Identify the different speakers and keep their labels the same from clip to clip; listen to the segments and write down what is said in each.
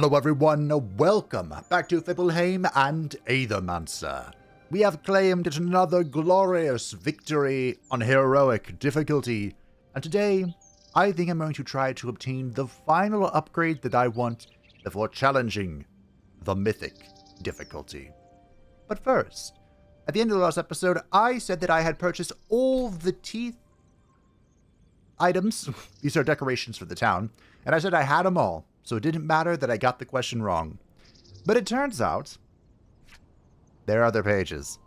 Speaker 1: Hello everyone, welcome back to Fibbleheim and Aethermancer. We have claimed another glorious victory on heroic difficulty, and today I think I'm going to try to obtain the final upgrade that I want before challenging the mythic difficulty. But first, at the end of the last episode, I said that I had purchased all the teeth items, these are decorations for the town, and I said I had them all. So it didn't matter that I got the question wrong. But it turns out there are other pages.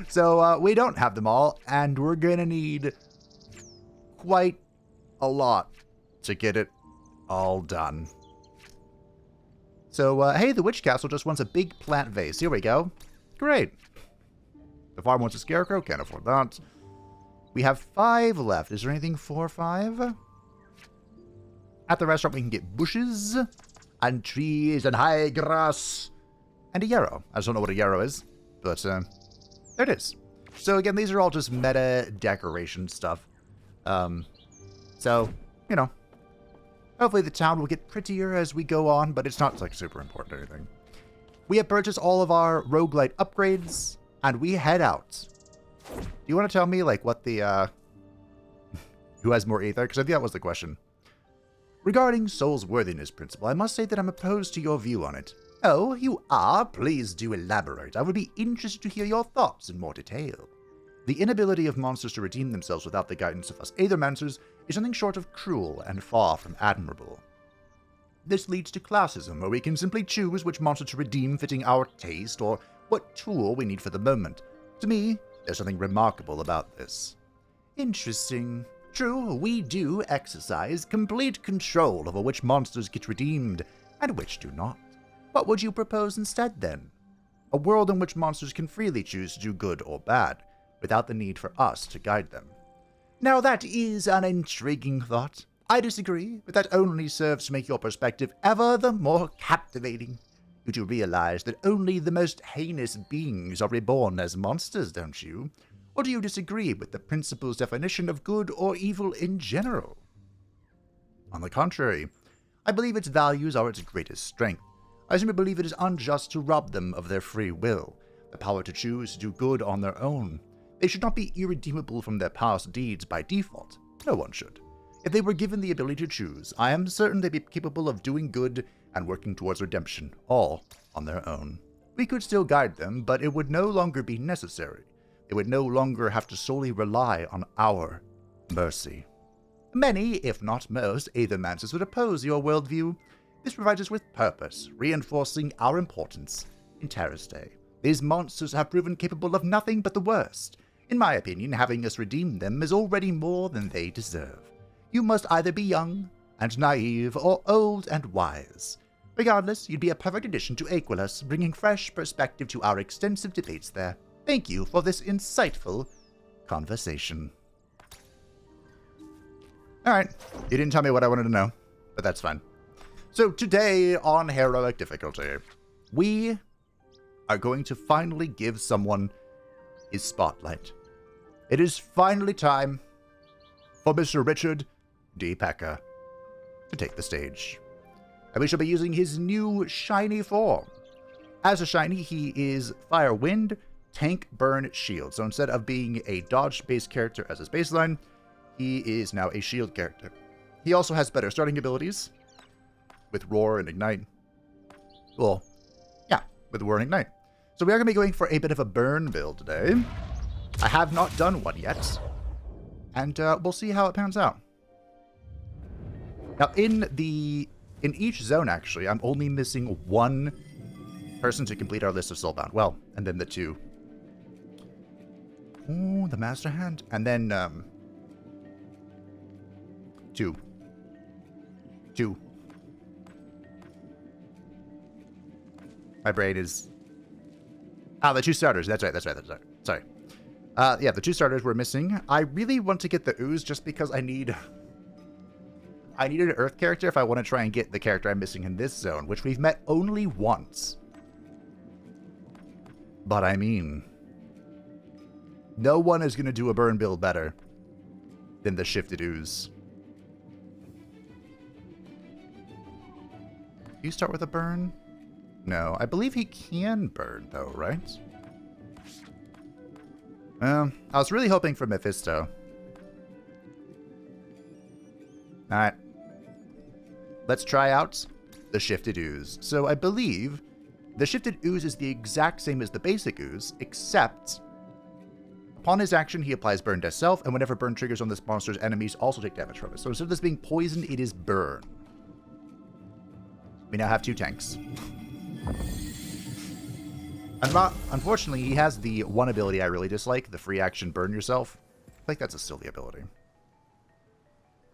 Speaker 1: So we don't have them all, and we're going to need quite a lot to get it all done. So, hey, the Witch Castle just wants a big plant vase. Here we go. Great. The farm wants a scarecrow. Can't afford that. We have 5 left. Is there anything for 5? At the restaurant, we can get bushes, and trees, and high grass, and a yarrow. I just don't know what a yarrow is, but there it is. So again, these are all just meta decoration stuff. So, you know, hopefully the town will get prettier as we go on, but it's not, like, super important or anything. We have purchased all of our roguelite upgrades, and we head out. Do you want to tell me, like, what the, who has more ether? Because I think that was the question. Regarding Soul's worthiness principle, I must say that I'm opposed to your view on it. Oh, you are? Please do elaborate. I would be interested to hear your thoughts in more detail. The inability of monsters to redeem themselves without the guidance of us Aethermancers is something short of cruel and far from admirable. This leads to classism, where we can simply choose which monster to redeem fitting our taste or what tool we need for the moment. To me, there's something remarkable about this. Interesting. True, we do exercise complete control over which monsters get redeemed and which do not. What would you propose instead, then? A world in which monsters can freely choose to do good or bad, without the need for us to guide them. Now that is an intriguing thought. I disagree, but that only serves to make your perspective ever the more captivating. You do realize that only the most heinous beings are reborn as monsters, don't you? Or do you disagree with the principle's definition of good or evil in general? On the contrary, I believe its values are its greatest strength. I simply believe it is unjust to rob them of their free will, the power to choose to do good on their own. They should not be irredeemable from their past deeds by default. No one should. If they were given the ability to choose, I am certain they'd be capable of doing good and working towards redemption, all on their own. We could still guide them, but it would no longer be necessary. They would no longer have to solely rely on our mercy. Many, if not most, Aethermancers would oppose your worldview. This provides us with purpose, reinforcing our importance in Terra's Day. These monsters have proven capable of nothing but the worst. In my opinion, having us redeem them is already more than they deserve. You must either be young and naive or old and wise. Regardless, you'd be a perfect addition to Aquilus, bringing fresh perspective to our extensive debates there. Thank you for this insightful conversation. Alright, you didn't tell me what I wanted to know, but that's fine. So today on heroic difficulty, we are going to finally give someone his spotlight. It is finally time for Mr. Richard D. Pecker to take the stage. And we shall be using his new shiny form. As a shiny, he is Fire Wind, Tank, Burn, Shield. So instead of being a dodge-based character as his baseline, he is now a shield character. He also has better starting abilities with Roar and Ignite. Well, yeah, with Roar and Ignite. So we are going to be going for a bit of a burn build today. I have not done one yet, and we'll see how it pans out. Now, in each zone, actually, I'm only missing one person to complete our list of Soulbound. Well, and then the 2. Ooh, the Master Hand. And then, 2. My brain is... Ah, the 2 starters. That's right. Sorry. Yeah, the 2 starters were missing. I really want to get the Ooze just because I need an Earth character if I want to try and get the character I'm missing in this zone, which we've met only once. But I mean, no one is going to do a burn build better than the Shifted Ooze. You start with a burn? No, I believe he can burn, though, right? I was really hoping for Mephisto. Alright. Let's try out the Shifted Ooze. So I believe the Shifted Ooze is the exact same as the basic Ooze, except upon his action, he applies Burn to self, and whenever burn triggers on this monster's enemies also take damage from it. So instead of this being poisoned, it is burn. We now have 2 tanks. Unfortunately, he has the one ability I really dislike, the free action Burn Yourself. I think that's a silly ability.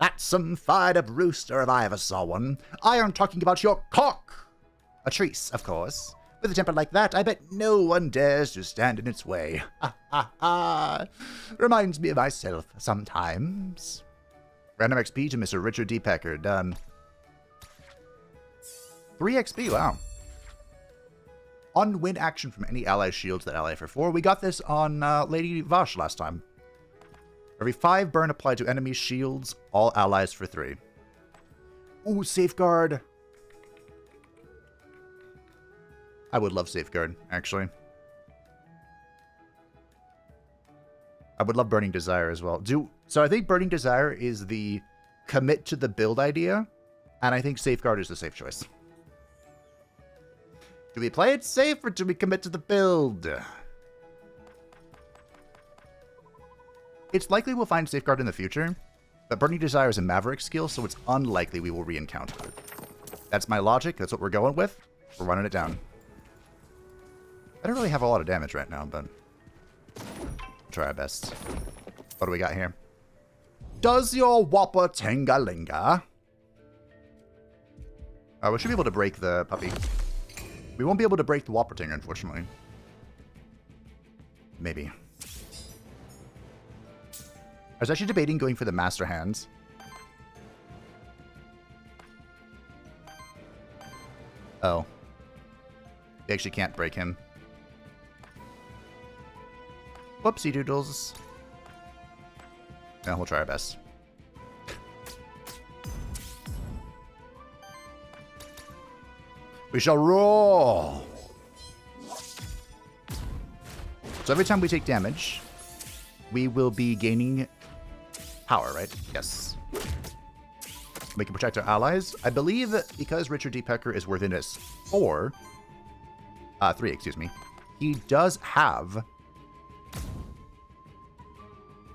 Speaker 1: That's some fired-up rooster if I ever saw one. I am talking about your cock! A Treese, of course. With a temper like that, I bet no one dares to stand in its way. Ha ha ha! Reminds me of myself sometimes. Random XP to Mr. Richard D. Pecker. Done. 3 XP, wow. On-win action from any ally shields that ally for 4. We got this on Lady Vash last time. Every 5 burn applied to enemy shields, all allies for 3. Ooh, Safeguard. I would love Safeguard, actually. I would love Burning Desire as well. So I think Burning Desire is the commit to the build idea, and I think Safeguard is the safe choice. Do we play it safe, or do we commit to the build? It's likely we'll find Safeguard in the future, but Burning Desire is a Maverick skill, so it's unlikely we will re-encounter it. That's my logic. That's what we're going with. We're running it down. I don't really have a lot of damage right now, but we'll try our best. What do we got here? Does your Whopper Tingalinga? We should be able to break the puppy. We won't be able to break the Whopper Tinger, unfortunately. Maybe. I was actually debating going for the Master Hands. Oh. We actually can't break him. Whoopsie doodles. No, we'll try our best. We shall roll! So every time we take damage, we will be gaining power, right? Yes. We can protect our allies. I believe that because Richard D. Pecker is within us 3, excuse me, he does have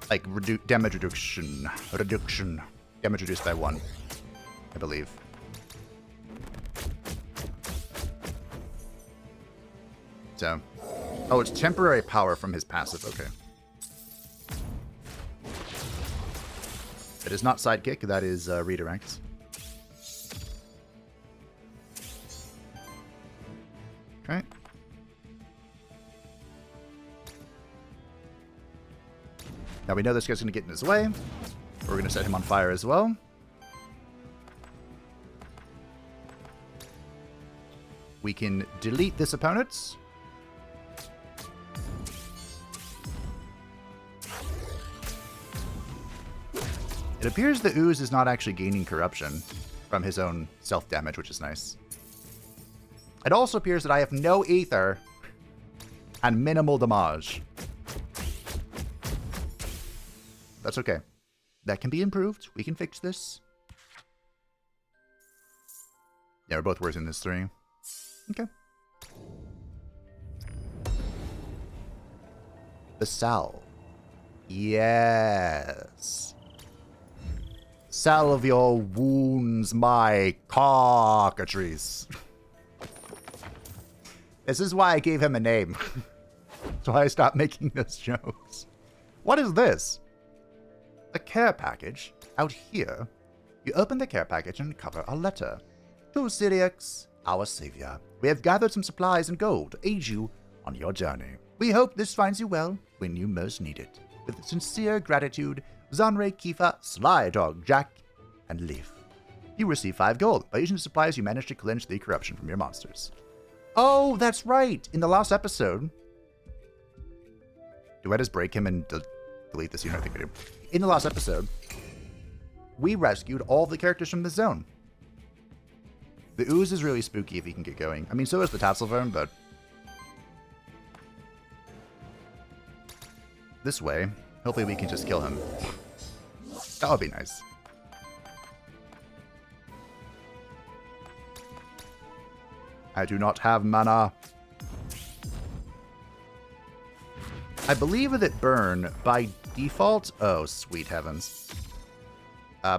Speaker 1: like damage reduction. Damage reduced by 1, I believe. So, oh, it's temporary power from his passive. Okay. It is not sidekick. That is redirect. Okay. Now we know this guy's going to get in his way. We're going to set him on fire as well. We can delete this opponent. It appears the Ooze is not actually gaining corruption from his own self-damage, which is nice. It also appears that I have no ether and minimal damage. That's okay. That can be improved. We can fix this. Yeah, we're both worse in this 3. Okay. The salve. Yes. Salve your wounds, my cockatrice. This is why I gave him a name. That's why I stopped making those jokes. What is this? A care package? Out here? You open the care package and uncover a letter. To Syriax, our savior. We have gathered some supplies and gold to aid you on your journey. We hope this finds you well when you most need it. With sincere gratitude, Zanre, Kifa, Sly Dog, Jack, and Leaf. You receive 5 gold. By using the supplies, you manage to cleanse the corruption from your monsters. Oh, that's right! In the last episode... Do I just break him and delete this? You know, I think I do. In the last episode, we rescued all the characters from the zone. The ooze is really spooky if he can get going. I mean, so is the Tasselvern, but... this way, hopefully we can just kill him. That would be nice. I do not have mana. I believe that burn by default... oh, sweet heavens.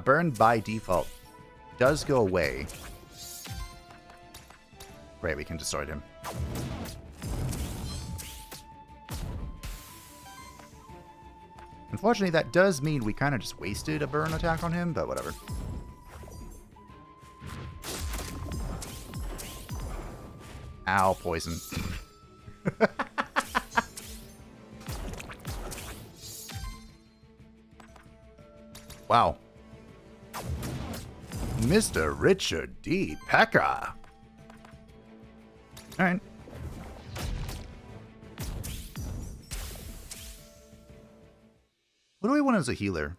Speaker 1: Burn by default does go away. Right, we can destroy him. Unfortunately, that does mean we kind of just wasted a burn attack on him, but whatever. Ow, poison. Wow. Mr. Richard D. Pecker. Alright. What do we want as a healer?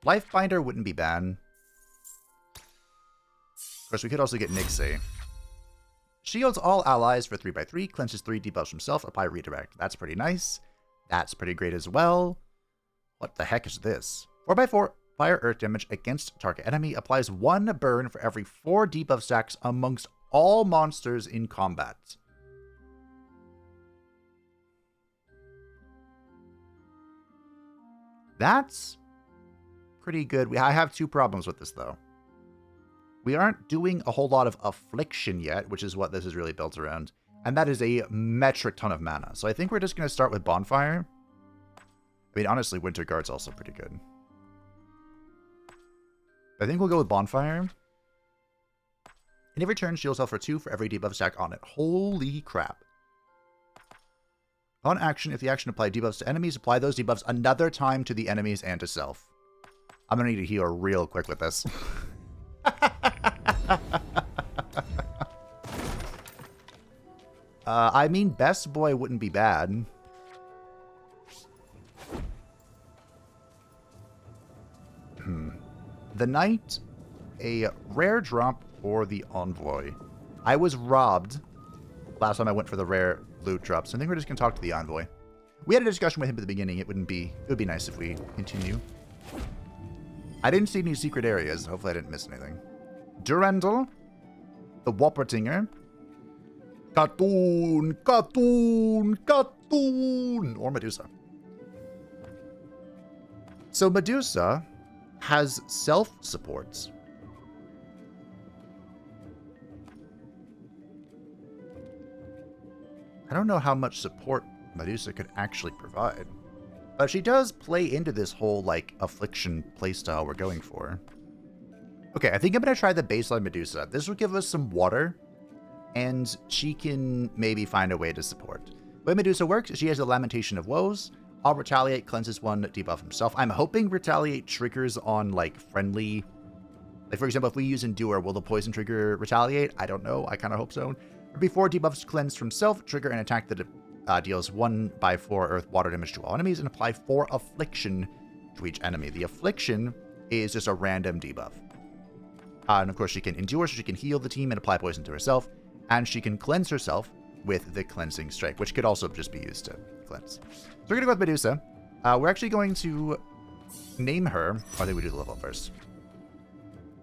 Speaker 1: Lifebinder wouldn't be bad. Of course, we could also get Nixie. Shields all allies for 3x3, cleanses 3 debuffs from self, apply redirect. That's pretty nice. That's pretty great as well. What the heck is this? 4x4 fire earth damage against target enemy, applies 1 burn for every 4 debuff stacks amongst all monsters in combat. That's pretty good. I have 2 problems with this, though. We aren't doing a whole lot of Affliction yet, which is what this is really built around. And that is a metric ton of mana. So I think we're just going to start with Bonfire. I mean, honestly, Winter Guard's also pretty good. I think we'll go with Bonfire. And every turn, shield yourself for 2 for every debuff stack on it. Holy crap. On action, if the action applied debuffs to enemies, apply those debuffs another time to the enemies and to self. I'm going to need to heal real quick with this. I mean, Best Boy wouldn't be bad. The Knight, a rare drop, or the Envoy. I was robbed last time I went for the rare loot drops. So I think we're just going to talk to the Envoy. We had a discussion with him at the beginning. It would be nice if we continue. I didn't see any secret areas. Hopefully I didn't miss anything. Durandal, the Whoppertinger, Katoon, or Medusa. So Medusa has self-supports. I don't know how much support Medusa could actually provide. But she does play into this whole, like, Affliction playstyle we're going for. Okay, I think I'm going to try the baseline Medusa. This will give us some water, and she can maybe find a way to support. The way Medusa works is she has a Lamentation of Woes. All Retaliate cleanses 1 debuff himself. I'm hoping Retaliate triggers on, like, friendly... like, for example, if we use Endure, will the poison trigger Retaliate? I don't know. I kind of hope so. Before debuffs cleansed from self, trigger an attack that deals 1/4 earth water damage to all enemies and apply 4 Affliction to each enemy. The Affliction is just a random debuff. And of course, she can endure, so she can heal the team and apply poison to herself. And she can cleanse herself with the Cleansing Strike, which could also just be used to cleanse. So we're going to go with Medusa. We're actually going to name her. I think we do the level first.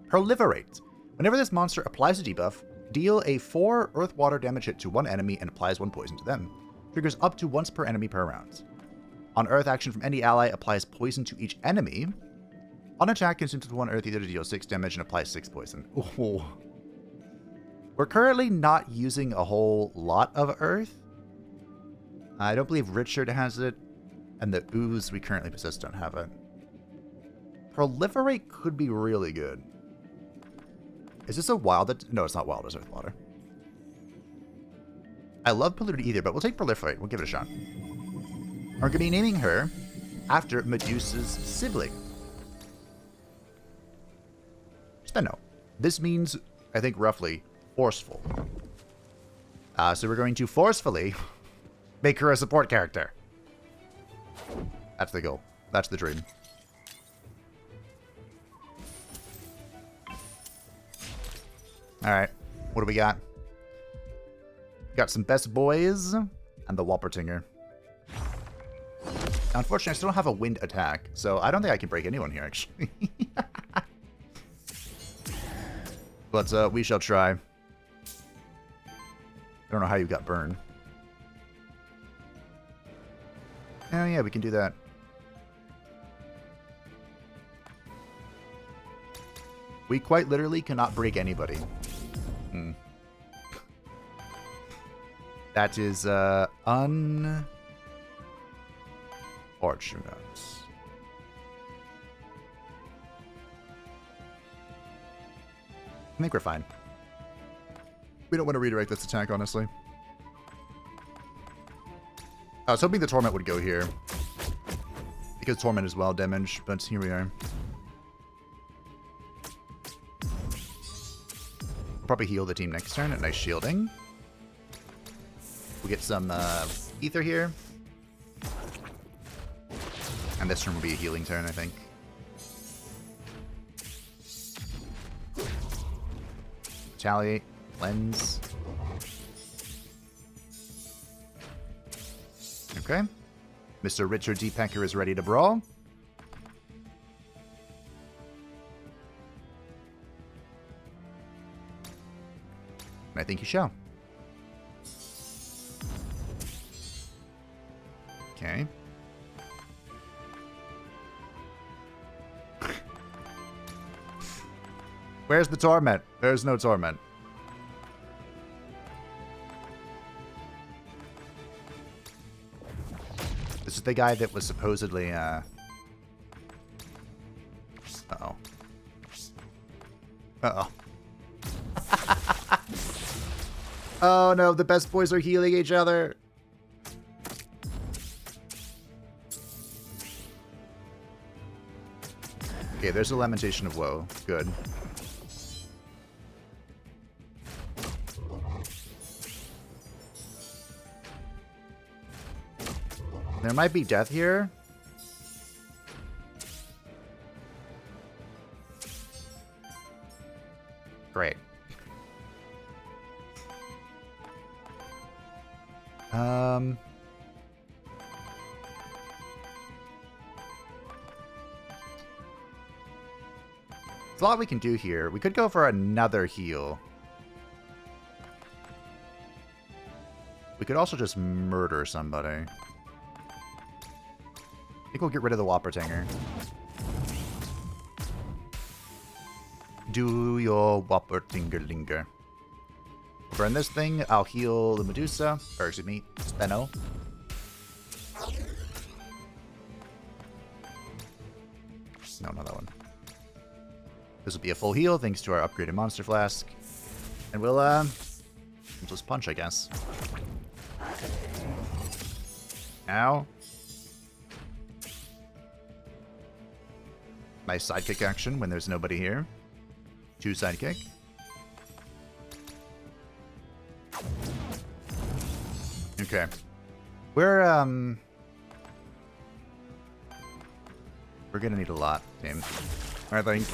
Speaker 1: Proliferate. Whenever this monster applies a debuff, deal a 4 earth water damage hit to 1 enemy and applies 1 poison to them. Triggers up to once per enemy per round. On earth action from any ally, applies poison to each enemy. On attack, consumes 1 earth ether to deal 6 damage and applies 6 poison. Ooh. We're currently not using a whole lot of earth. I don't believe Richard has it, and the ooze we currently possess don't have it. Proliferate could be really good. Is this a wild? No, it's not wild, it's earth water. I love polluted ether, but we'll take Proliferate. We'll give it a shot. We're going to be naming her after Medusa's sibling. Steno. This means, I think, roughly, forceful. So we're going to forcefully make her a support character. That's the goal. That's the dream. Alright. What do we got? Got some best boys and the Whoppertinger. Unfortunately, I still don't have a wind attack, so I don't think I can break anyone here, actually. But we shall try. I don't know how you got burned. Oh yeah, we can do that. We quite literally cannot break anybody. That is unfortunate. I think we're fine. We don't want to redirect this attack, honestly. I was hoping the Torment would go here, because Torment is well damaged, but here we are. Probably heal the team next turn. Nice shielding. We'll get some ether here. And this turn will be a healing turn, I think. Retaliate. Cleanse. Okay. Mr. Richard D. Pecker is ready to brawl. I think you shall. Okay. Where's the Torment? There's no Torment. This is the guy that was supposedly, Uh-oh. Uh-oh. Oh no, the best boys are healing each other. Okay, there's a Lamentation of Woe. Good. There might be death here. Great. There's a lot we can do here. We could go for another heal. We could also just murder somebody. I think we'll get rid of the Whoppertinger. Do your Whoppertinger-linger. Burn this thing. I'll heal the Medusa. Or excuse me, Steno. No, not that one. This will be a full heal thanks to our upgraded Monster Flask. And we'll just punch, I guess. Ow. Nice sidekick action when there's nobody here. 2 sidekick. Okay. We're gonna need a lot, team. I think.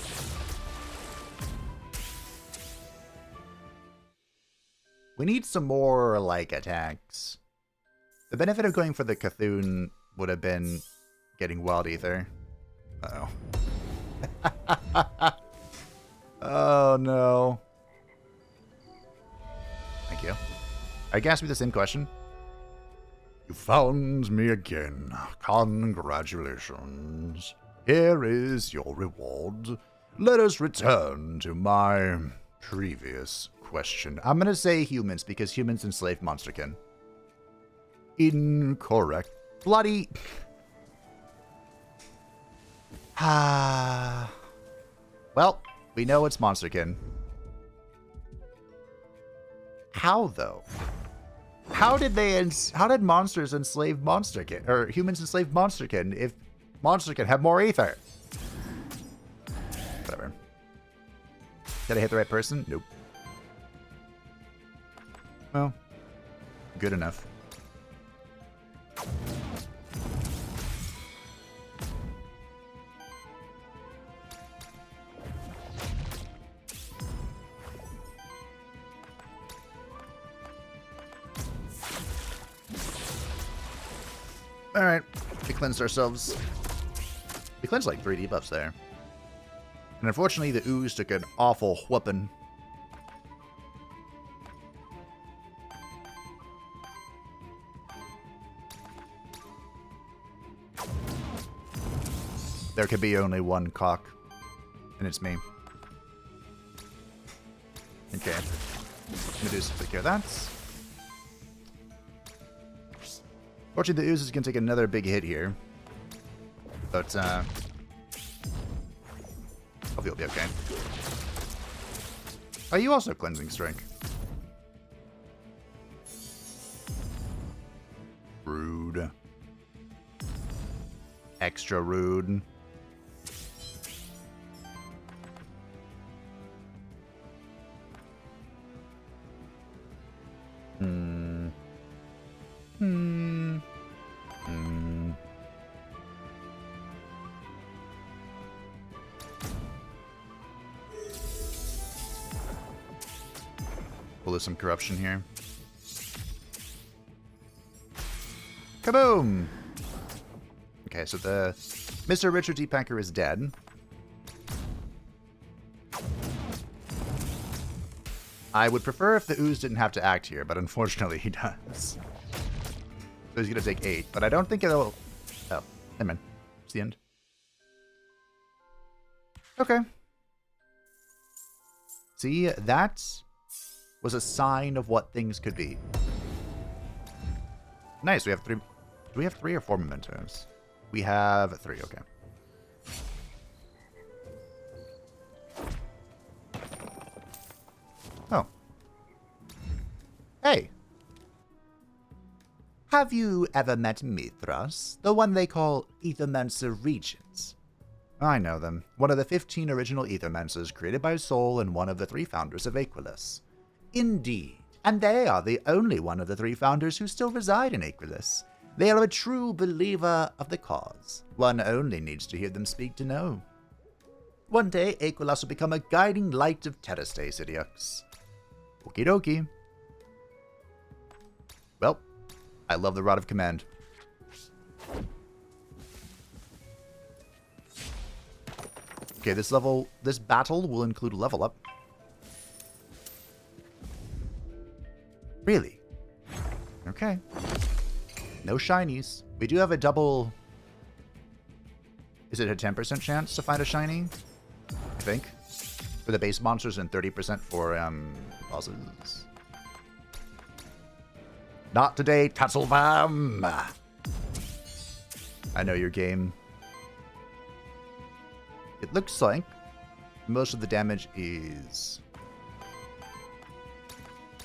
Speaker 1: We need some more, like, attacks. The benefit of going for the Cthulhu would have been getting Wild Ether. Uh-oh. Oh, no. Thank you. I can ask me the same question. You found me again. Congratulations. Here is your reward. Let us return to my previous question. I'm going to say humans, because humans enslave monsterkin. Incorrect. Bloody... Well, we know it's monsterkin. How, though? How did monsters enslave monsterkin, or humans enslave monsterkin if monsterkin have more ether? Whatever. Did I hit the right person? Nope. Well, good enough. Alright, we cleansed ourselves. We cleansed like 3 debuffs there. And unfortunately, the ooze took an awful whooping. There could be only one cock, and it's me. Okay. Medusa take care of that. Fortunately, the ooze is going to take another big hit here. But, hopefully it'll be okay. Are you also cleansing strike? Rude. Extra rude. Pull some corruption here. Kaboom! Okay, so the Mr. Richard D. Pecker is dead. I would prefer if the ooze didn't have to act here, but unfortunately he does. So he's going to take 8, but I don't think it'll... Oh, never mind. It's the end. Okay. See, that was a sign of what things could be. Nice, we have 3... Do we have 3 or 4 mementos? We have 3, okay. Oh. Hey. Have you ever met Mithras, the one they call Aethermancer Regents? I know them. One of the 15 original Aethermancers created by Sol and one of the 3 founders of Aquilus. Indeed. And they are the only one of the 3 founders who still reside in Aquilus. They are a true believer of the cause. One only needs to hear them speak to know. One day, Aquilus will become a guiding light of Terrastate, idiots. Okie dokie. Well, I love the Rod of Command. Okay, this battle will include a level up. Really? Okay. No shinies. We do have a double... Is it a 10% chance to find a shiny? I think. For the base monsters and 30% for, bosses. Not today, Tasselvam! I know your game. It looks like most of the damage is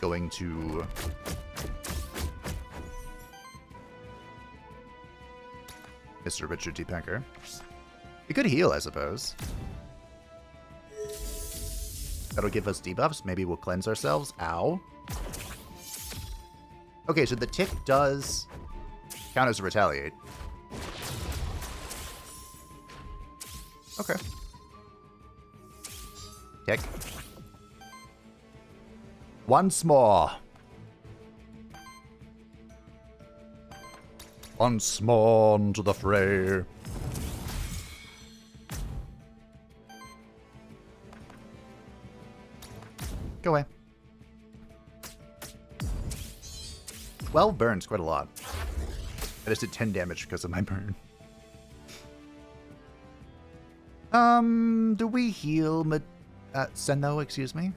Speaker 1: going to Mr. Richard D. Pecker. We could heal, I suppose. That'll give us debuffs. Maybe we'll cleanse ourselves. Ow. Okay, so the tick does count as a retaliate. Okay. Tick. Once more. Once more into the fray. Go away. 12 burns quite a lot. I just did 10 damage because of my burn. Do we heal Senno, excuse me?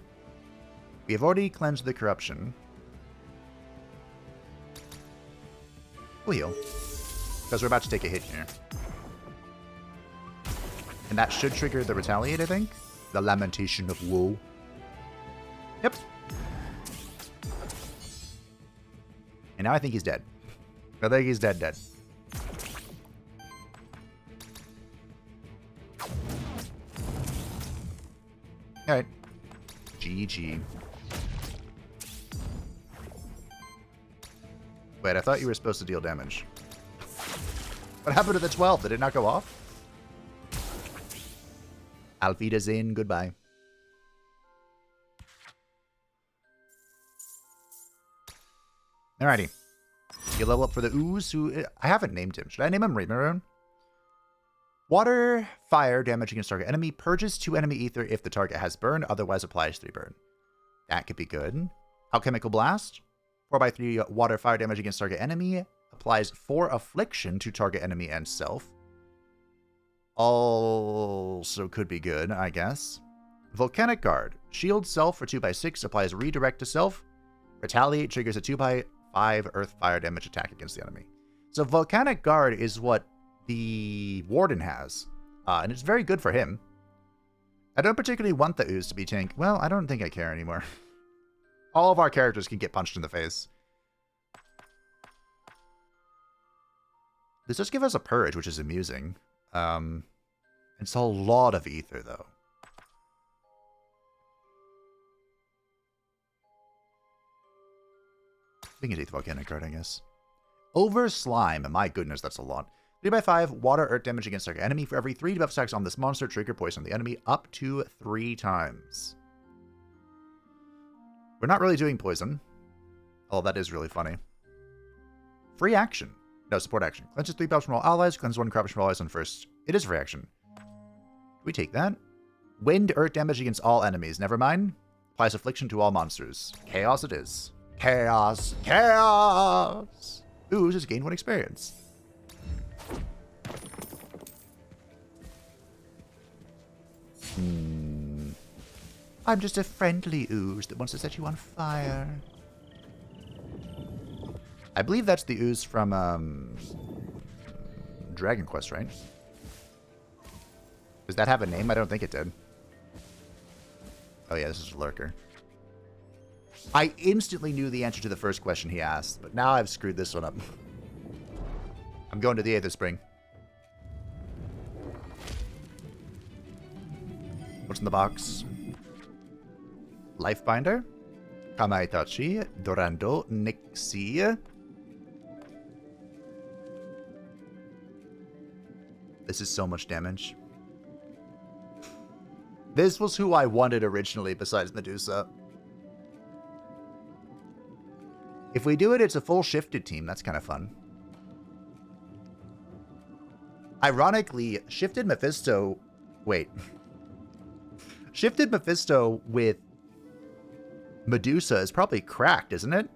Speaker 1: We have already cleansed the corruption. We'll heal. Because we're about to take a hit here. And that should trigger the retaliate, I think. The Lamentation of Woe. Yep. And now I think he's dead. I think he's dead. Alright. GG. Wait, I thought you were supposed to deal damage. What happened to the 12? Did it not go off? Auf Wiedersehen, goodbye. Alrighty. You level up for the ooze, who I haven't named him. Should I name him Reemaroon? Water, fire, damage against target enemy. Purges 2 enemy ether if the target has burn, otherwise applies 3 burn. That could be good. Alchemical Blast. 4x3 water, fire damage against target enemy. Applies 4 affliction to target enemy and self. Also could be good, I guess. Volcanic Guard. Shield self for 2x6. Applies redirect to self. Retaliate triggers a 2x5 earth fire damage attack against the enemy. So Volcanic Guard is what the Warden has. And it's very good for him. I don't particularly want the ooze to be tank. Well, I don't think I care anymore. All of our characters can get punched in the face. This does give us a purge, which is amusing. It's a lot of ether, though. We can take the Volcanic Guard, I guess. Over Slime. My goodness, that's a lot. 3x5 water earth damage against target enemy. For every 3 debuff attacks on this monster, trigger poison on the enemy up to 3 times. We're not really doing poison. Oh, that is really funny. Free action. No, support action. Cleanses 3 buffs from all allies. Cleanses 1 corruption from all allies on first. It is free action. We take that. Wind earth damage against all enemies. Never mind. Applies affliction to all monsters. Chaos it is. Chaos. Chaos! Ooh, just gain 1 experience. I'm just a friendly ooze that wants to set you on fire. I believe that's the ooze from Dragon Quest, right? Does that have a name? I don't think it did. Oh yeah, this is a lurker. I instantly knew the answer to the first question he asked, but now I've screwed this one up. I'm going to the Aether Spring. What's in the box? Lifebinder. Kamaitachi. Dorando. Nixie. This is so much damage. This was who I wanted originally besides Medusa. If we do it, it's a full shifted team. That's kind of fun. Ironically, shifted Mephisto... Wait. Shifted Mephisto with Medusa is probably cracked, isn't it?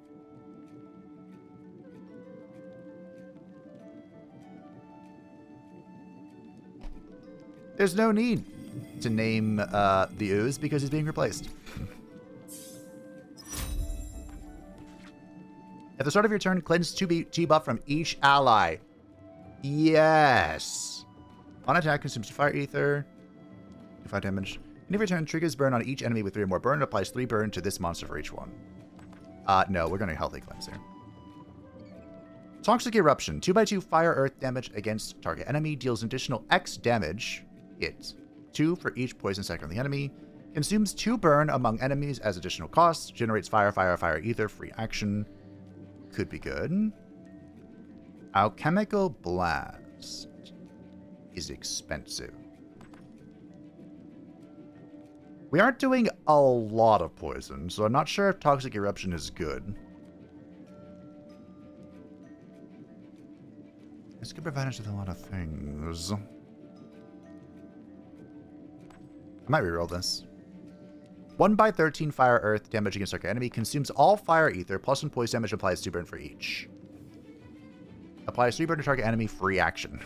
Speaker 1: There's no need to name the ooze because he's being replaced. At the start of your turn, cleanse 2 buff from each ally. Yes. On attack, consumes fire ether. 5 damage. And every turn, triggers burn on each enemy with 3 or more burn. Applies 3 burn to this monster for each one. No, we're going to healthy cleanse here. Toxic Eruption. 2x2 fire earth damage against target enemy. Deals additional X damage. Hit. 2 for each poison sector on the enemy. Consumes 2 burn among enemies as additional costs. Generates fire ether. Free action. Could be good. Alchemical Blast is expensive. We aren't doing a lot of poison, so I'm not sure if Toxic Eruption is good. This could prevent us with a lot of things. I might reroll this. 1x13 fire earth damage against target enemy. Consumes all fire ether. Plus 1 poison damage. Applies 2 burn for each. Applies 3 burn to target enemy. Free action.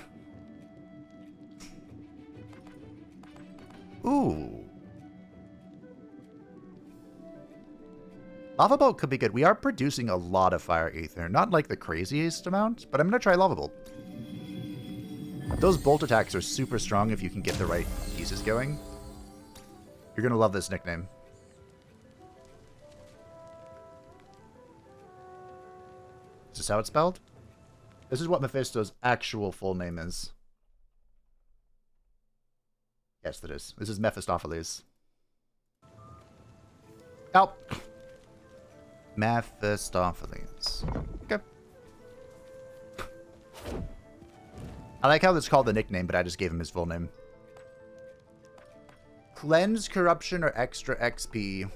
Speaker 1: Ooh. Lava Bolt could be good. We are producing a lot of fire ether. Not like the craziest amount, but I'm going to try Lava Bolt. Those bolt attacks are super strong if you can get the right pieces going. You're going to love this nickname. Is this how it's spelled? This is what Mephisto's actual full name is. Yes, that is. This is Mephistopheles. Oh! Mephistopheles. Okay. I like how it's called the nickname, but I just gave him his full name. Cleanse, Corruption, or Extra XP.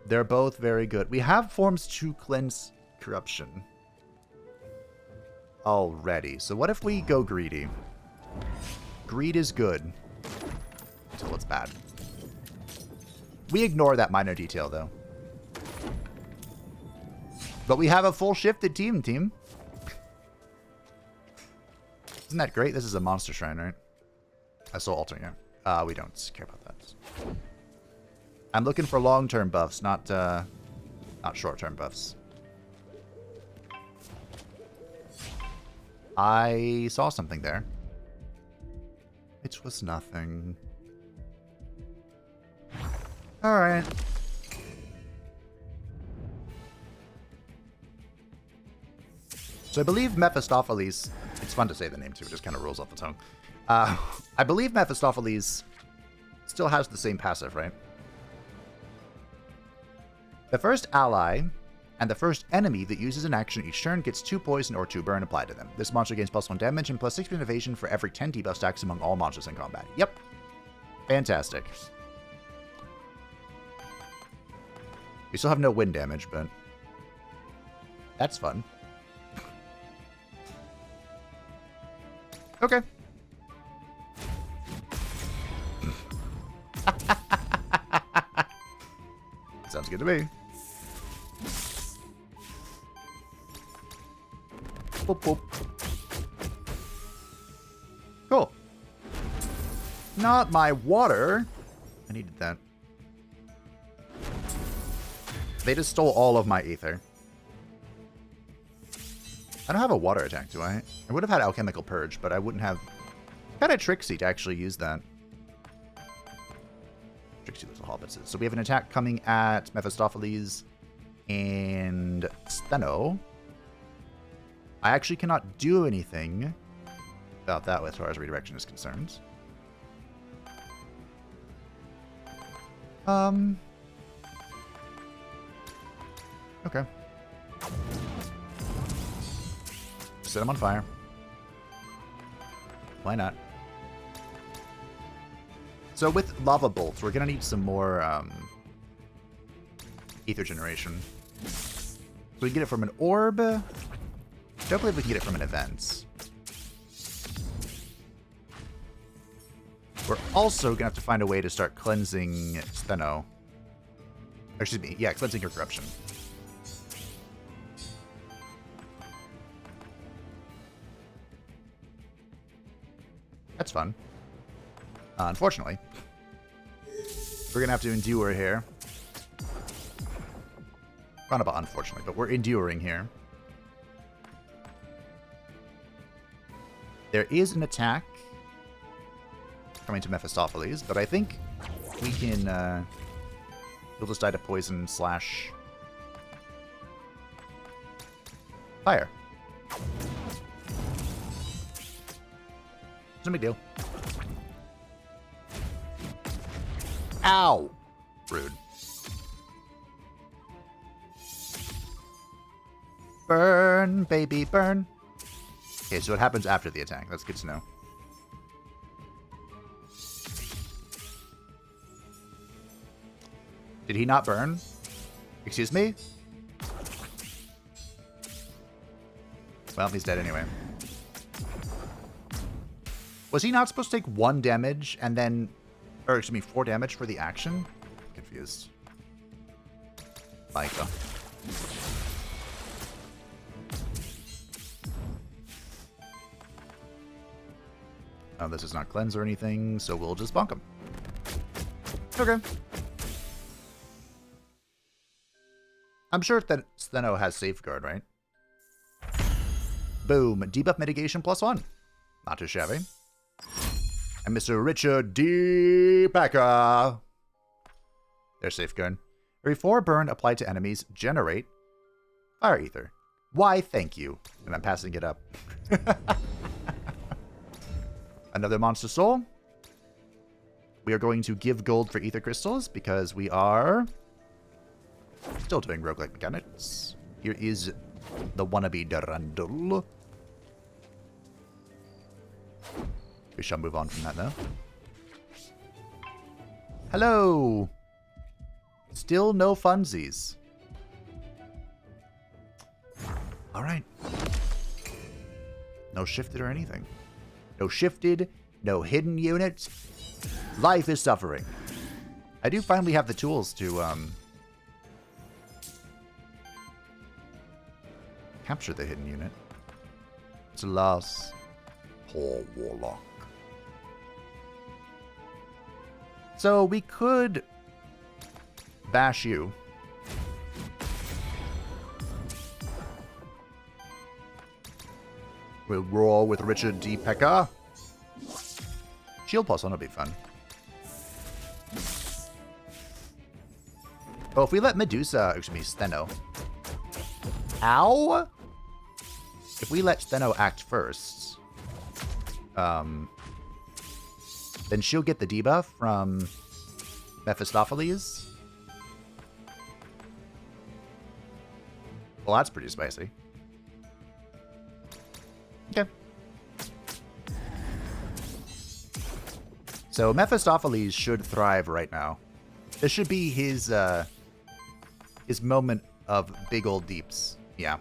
Speaker 1: They're both very good. We have forms to cleanse Corruption. already. So what if we go greedy? Greed is good until it's bad. We ignore that minor detail, though. But we have a full shifted team. Isn't that great? This is a monster shrine, right? A soul altar, yeah. We don't care about that. I'm looking for long-term buffs, not short-term buffs. I saw something there. It was nothing. Alright. So I believe Mephistopheles... It's fun to say the name too, it just kind of rolls off the tongue. I believe Mephistopheles still has the same passive, right? The first ally and the first enemy that uses an action each turn gets 2 poison or 2 burn applied to them. This monster gains +1 damage and +6 evasion for every 10 debuff stacks among all monsters in combat. Yep. Fantastic. We still have no wind damage, but that's fun. Okay. Sounds good to me. Boop, boop. Cool. Not my water. I needed that. They just stole all of my ether. I don't have a water attack, do I? I would have had Alchemical Purge, but I wouldn't have... Kind of tricksy to actually use that. Tricksy little hobbitses. So we have an attack coming at Mephistopheles and Steno. I actually cannot do anything about that as far as redirection is concerned. Okay. Set him on fire. Why not? So with Lava Bolts, we're going to need some more ether generation. So we can get it from an orb. Don't believe we can get it from an event. We're also going to have to find a way to start cleansing Steno. Or excuse me, yeah, cleansing her corruption. That's fun. Unfortunately, we're going to have to endure here. Not about unfortunately, but we're enduring here. There is an attack coming to Mephistopheles, but I think we can... we'll just die to poison / fire. It's no big deal. Ow! Rude. Burn, baby, burn. Okay, so it happens after the attack. That's good to know. Did he not burn? Excuse me? Well, he's dead anyway. Was he not supposed to take 1 damage and then... Or, excuse me, 4 damage for the action? Confused. Micah. Oh, this is not cleanse or anything, so we'll just bonk him. Okay. I'm sure that Steno has Safeguard, right? Boom. Debuff mitigation +1. Not too shabby. And Mr. Richard D. Pecker. There's Safeguard. Every 4 burn applied to enemies generate Fire Ether. Why, thank you. And I'm passing it up. Another Monster Soul. We are going to give gold for Ether Crystals because we are still doing roguelike mechanics. Here is the wannabe Durandal. We shall move on from that now. Hello! Still no funsies. Alright. No shifted or anything. No shifted, no hidden units. Life is suffering. I do finally have the tools to capture the hidden unit. It's a loss. Poor Warlock. So we could bash you. We'll roar with Richard D. Pecker. Shield plus one will be fun. Oh, if we let Medusa, excuse me, Steno. Ow! If we let Steno act first, then she'll get the debuff from Mephistopheles. Well, that's pretty spicy. Okay. So Mephistopheles should thrive right now. This should be his moment of big old deeps. Yeah.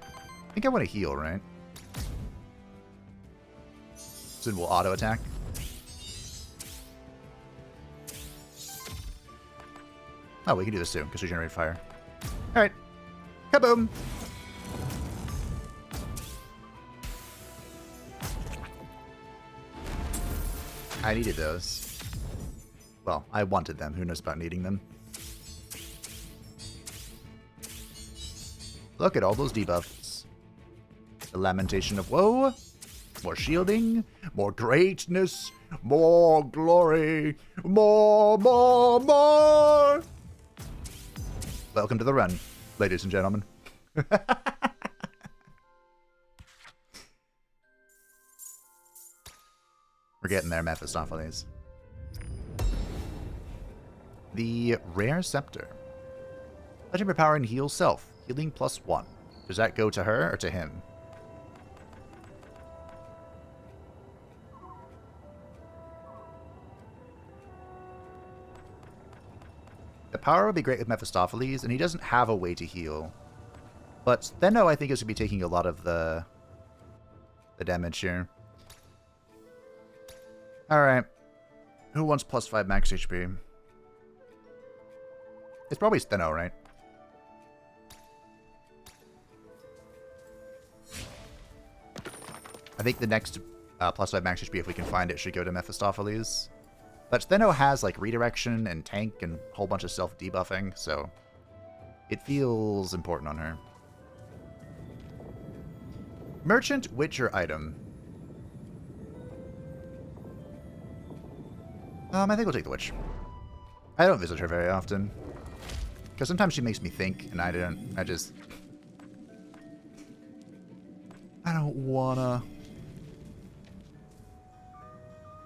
Speaker 1: I think I want to heal, right? So we'll auto attack. Oh, we can do this too, because we generate fire. Alright. Kaboom! I needed those. Well, I wanted them. Who knows about needing them? Look at all those debuffs. The Lamentation of Woe. More shielding. More greatness. More glory. More. Welcome to the run, ladies and gentlemen. We're getting there, Mephistopheles. The Rare Scepter. Legendary power and heal self. Healing +1. Does that go to her or to him? The power would be great with Mephistopheles, and he doesn't have a way to heal. But Steno, I think, is going to be taking a lot of the damage here. Alright. Who wants +5 max HP? It's probably Steno, right? I think the next +5 max HP, if we can find it, should go to Mephistopheles. But Steno has, like, redirection and tank and a whole bunch of self-debuffing, so it feels important on her. Merchant Witcher item. I think we'll take the Witch. I don't visit her very often. Because sometimes she makes me think, and I don't wanna...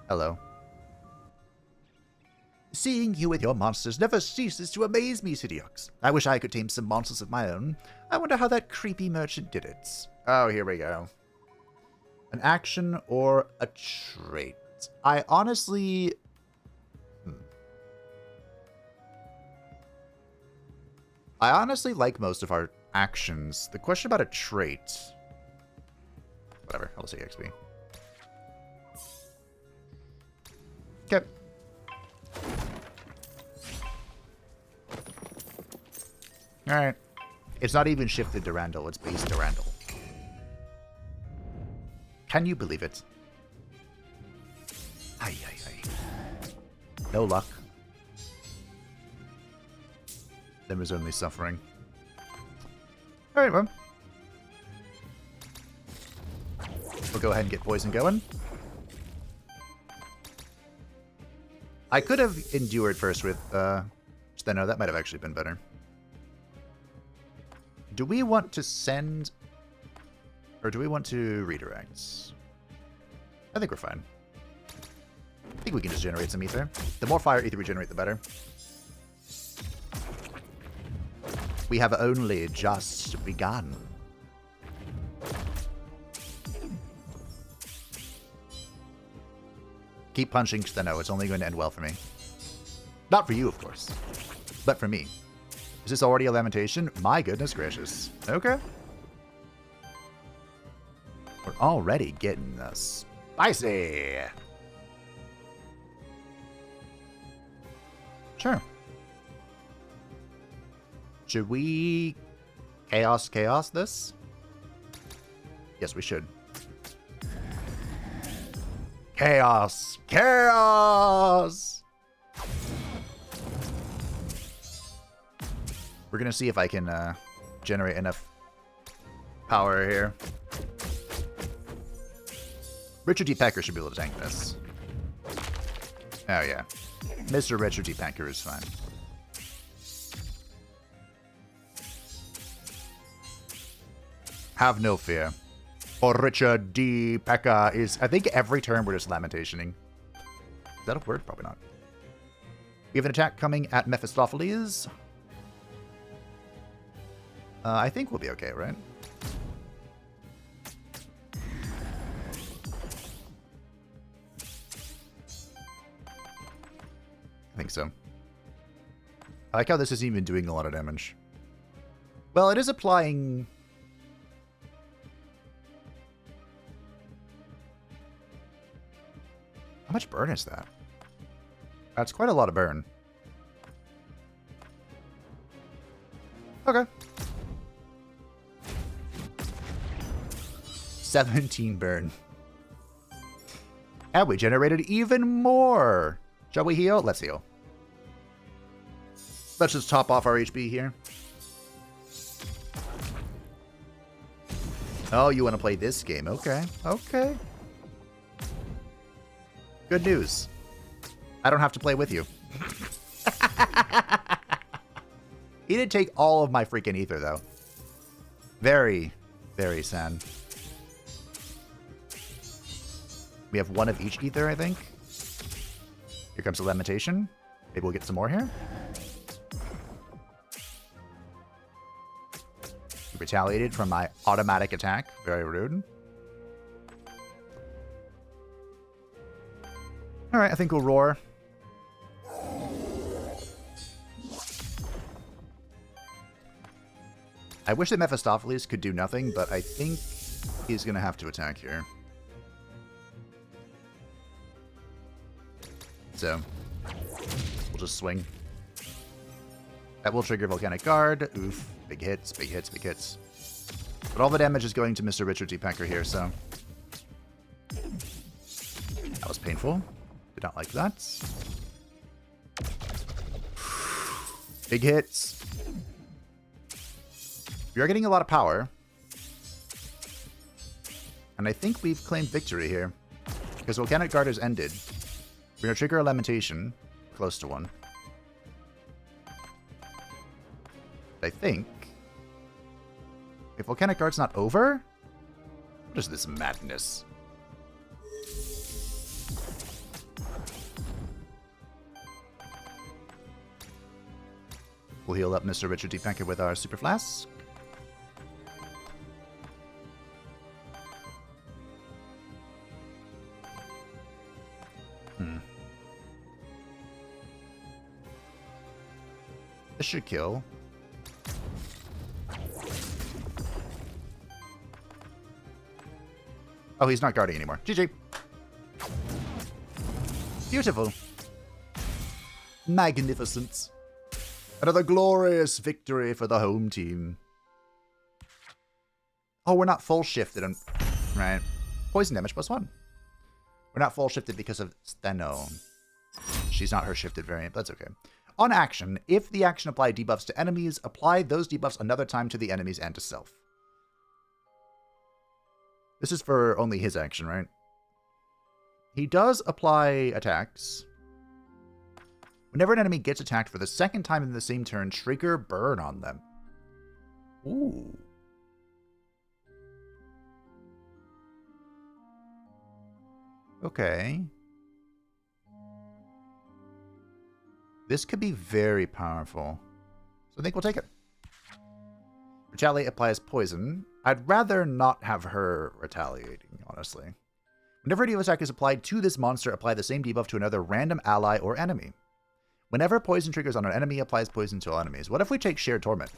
Speaker 1: Hello. Seeing you with your monsters never ceases to amaze me, Sidiox. I wish I could tame some monsters of my own. I wonder how that creepy merchant did it. Oh, here we go. An action or a trait. I honestly... I honestly like most of our actions. The question about a trait... Whatever, I'll say XP. Okay. Alright. It's not even shifted to Randall, it's based to Randall. Can you believe it? Ay. No luck. There was only suffering. Alright, well. We'll go ahead and get poison going. I could have endured first with Steno. That might have actually been better. Do we want to send... Or do we want to redirect? I think we're fine. I think we can just generate some ether. The more fire ether we generate, the better. We have only just begun. Keep punching Steno. It's only going to end well for me. Not for you, of course. But for me. Is this already a lamentation? My goodness gracious. Okay. We're already getting spicy. Sure. Should we chaos this? Yes, we should. Chaos! We're gonna see if I can generate enough power here. Richard D. Pecker should be able to tank this. Oh yeah. Mr. Richard D. Pecker is fine. Have no fear. For Richard D. Pecker is... I think every turn we're just lamentationing. Is that a word? Probably not. We have an attack coming at Mephistopheles. I think we'll be okay, right? I think so. I like how this isn't even doing a lot of damage. Well, it is applying... How much burn is that? That's quite a lot of burn. Okay. 17 burn. And we generated even more. Shall we heal? Let's heal. Let's just top off our HP here. Oh, you want to play this game? Okay. Okay. Good news. I don't have to play with you. He did take all of my freaking ether, though. Very, very sad. We have one of each ether, I think. Here comes the lamentation. Maybe we'll get some more here. He retaliated from my automatic attack. Very rude. Alright, I think we'll roar. I wish that Mephistopheles could do nothing, but I think he's going to have to attack here. So, we'll just swing. That will trigger Volcanic Guard. Oof. Big hits, big hits, big hits. But all the damage is going to Mr. Richard D. Pecker here, so... That was painful. Did not like that. Big hits. We are getting a lot of power. And I think we've claimed victory here. Because Volcanic Guard has ended. We're going to trigger a Lamentation. Close to one. I think... If Volcanic Guard's not over? What is this madness? We'll heal up Mr. Richard D. Pecker with our Super Flask. This should kill. Oh, he's not guarding anymore. GG. Beautiful. Magnificent. Another glorious victory for the home team. Oh, we're not full shifted. Right. Poison damage +1. We're not full shifted because of Steno. She's not her shifted variant. That's okay. On action, if the action applied debuffs to enemies, apply those debuffs another time to the enemies and to self. This is for only his action, right? He does apply attacks. Whenever an enemy gets attacked for the second time in the same turn, trigger burn on them. Ooh. Okay. This could be very powerful. So I think we'll take it. Retaliate applies poison. I'd rather not have her retaliating, honestly. Whenever a debuff attack is applied to this monster, apply the same debuff to another random ally or enemy. Whenever poison triggers on an enemy, applies poison to all enemies. What if we take Sheer Torment?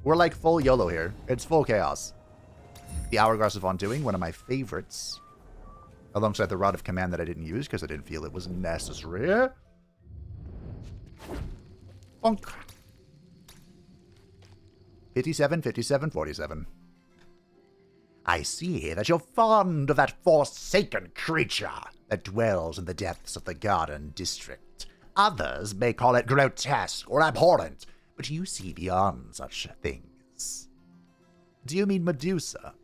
Speaker 1: We're like full YOLO here. It's full chaos. The Hourglass of Undoing, one of my favorites. Alongside the Rod of Command that I didn't use because I didn't feel it was necessary. Bonk. 57, 57, 47. I see that you're fond of that forsaken creature that dwells in the depths of the Garden District. Others may call it grotesque or abhorrent, but you see beyond such things. Do you mean Medusa?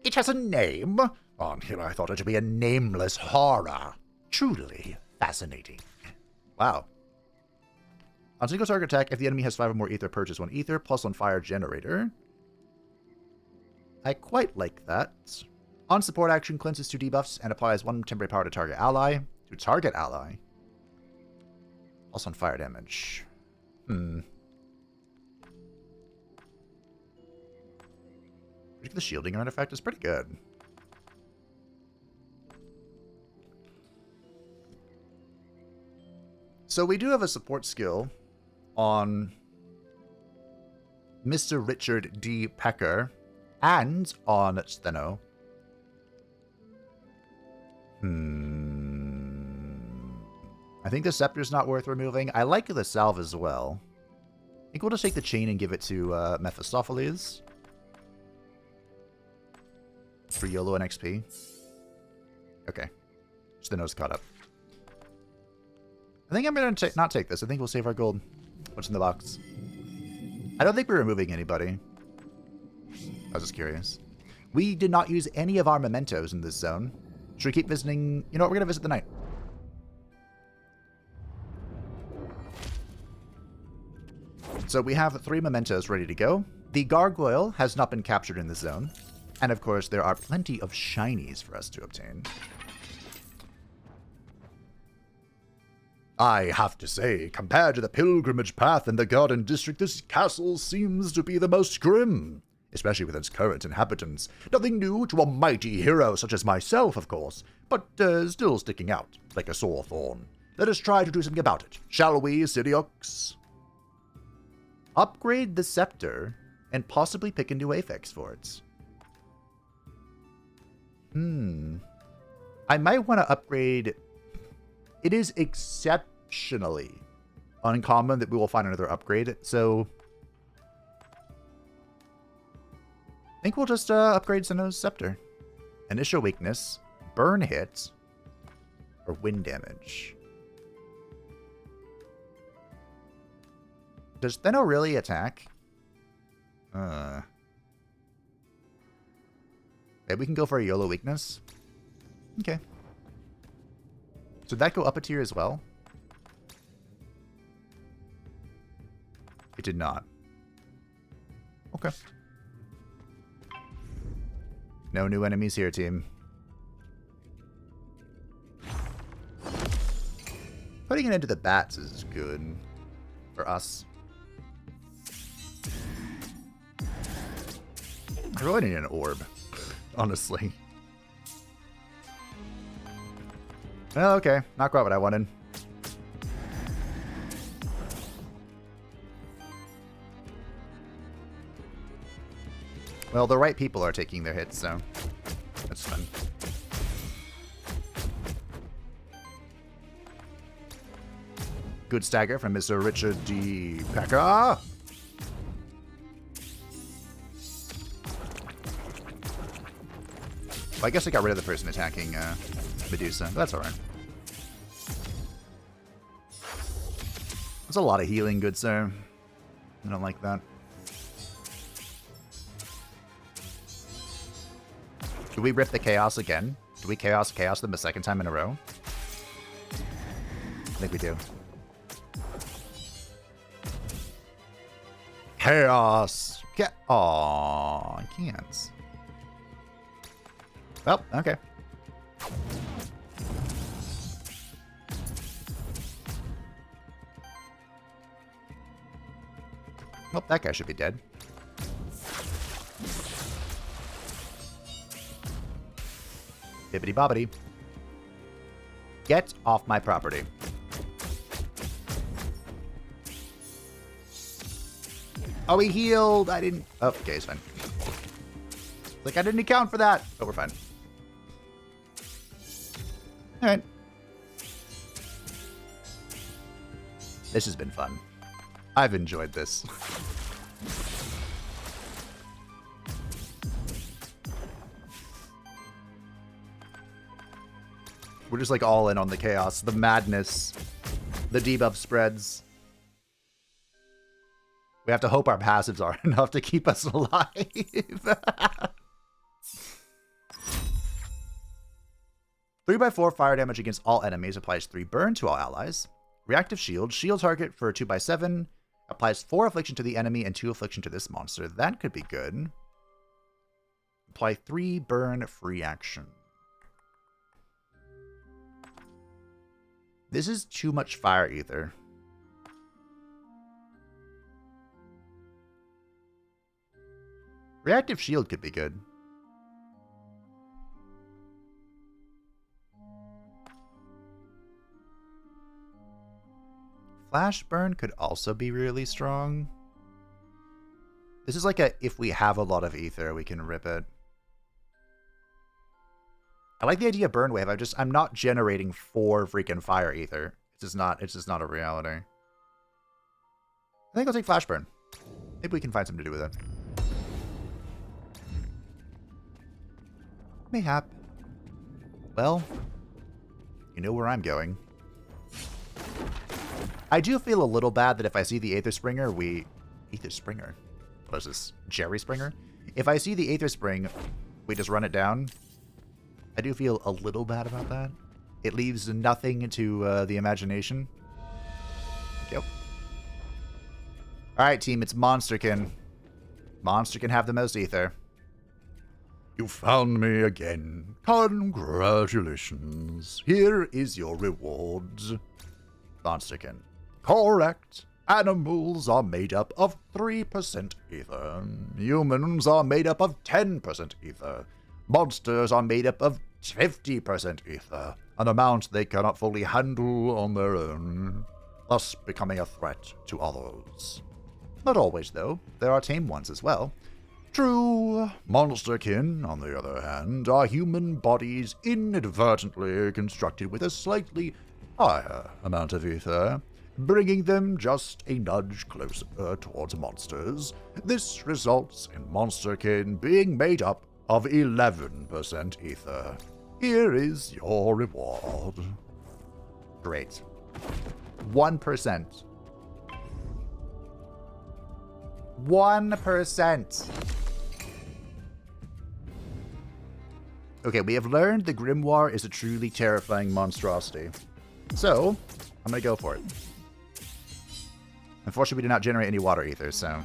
Speaker 1: It has a name. On here I thought it to be a nameless horror. Truly fascinating. Wow. On single target attack, if the enemy has 5 or more ether, purchase 1 ether, plus 1 fire generator. I quite like that. On support action, cleanses 2 debuffs and applies 1 temporary power to target ally. To target ally. Plus 1 fire damage. The shielding artifact is pretty good. So we do have a support skill on Mr. Richard D. Pecker and on Steno. I think the Scepter's not worth removing. I like the Salve as well. I think we'll just take the chain and give it to Mephistopheles. For YOLO and XP. Okay. Steno's caught up. I think I'm going to not take this. I think we'll save our gold. What's in the box? I don't think we're removing anybody. I was just curious. We did not use any of our mementos in this zone. Should we keep visiting? You know what? We're going to visit the knight. So we have 3 mementos ready to go. The gargoyle has not been captured in this zone. And of course, there are plenty of shinies for us to obtain. I have to say, compared to the pilgrimage path in the Garden District, this castle seems to be the most grim, especially with its current inhabitants. Nothing new to a mighty hero such as myself, of course, but still sticking out like a sore thorn. Let us try to do something about it, shall we, Sidiox? Upgrade the scepter and possibly pick a new affix for it. I might want to upgrade. It is exceptionally uncommon that we will find another upgrade, so I think we'll just upgrade Xeno's Scepter. Initial weakness, burn hit, or wind damage. Does Xeno really attack? Maybe we can go for a YOLO weakness. Okay. Should that go up a tier as well? It did not. Okay. No new enemies here, team. Putting it into the bats is good for us. I really need an orb, honestly. Well, okay. Not quite what I wanted. Well, the right people are taking their hits, so that's fun. Good stagger from Mr. Richard D. Pecker. Well, I guess I got rid of the person attacking Medusa. That's alright. There's a lot of healing, good sir. I don't like that. Do we rip the chaos again? Do we chaos them a second time in a row? I think we do. Chaos! Aww, I can't. Well, okay. Well, that guy should be dead. Bibbidi bobbidi. Get off my property. Oh, he healed. I didn't. Oh, okay, it's fine. Like, I didn't account for that. But we're fine. All right. This has been fun. I've enjoyed this. We're just like all in on the chaos, the madness, the debuff spreads. We have to hope our passives are enough to keep us alive. 3x4 fire damage against all enemies applies 3 burn to all allies. Reactive shield, shield target for 2x7, applies 4 affliction to the enemy and 2 affliction to this monster. That could be good. Apply 3 burn free action. This is too much fire ether. Reactive shield could be good. Flash burn could also be really strong. This is like a, if we have a lot of ether, we can rip it. I like the idea of burn wave. I'm not generating 4 freaking fire ether. It's just not a reality. I think I'll take flash burn. Maybe we can find something to do with it. Mayhap. Well, you know where I'm going. I do feel a little bad that if I see the Aether Springer, Aether Springer? What is this? Jerry Springer? If I see the Aether Spring, we just run it down. I do feel a little bad about that. It leaves nothing to the imagination. Thank you. Alright, team, it's Monsterkin. Monster can have the most ether. You found me again. Congratulations. Here is your reward. Monsterkin. Correct. Animals are made up of 3% ether. Humans are made up of 10% ether. Monsters are made up of 50% ether, an amount they cannot fully handle on their own, thus becoming a threat to others. Not always, though. There are tame ones as well. True, monsterkin, on the other hand, are human bodies inadvertently constructed with a slightly higher amount of ether, bringing them just a nudge closer towards monsters. This results in monsterkin being made up of 11% ether. Here is your reward. Great. 1%. 1%. Okay, we have learned the Grimoire is a truly terrifying monstrosity. So, I'm gonna go for it. Unfortunately, we did not generate any water ether, so...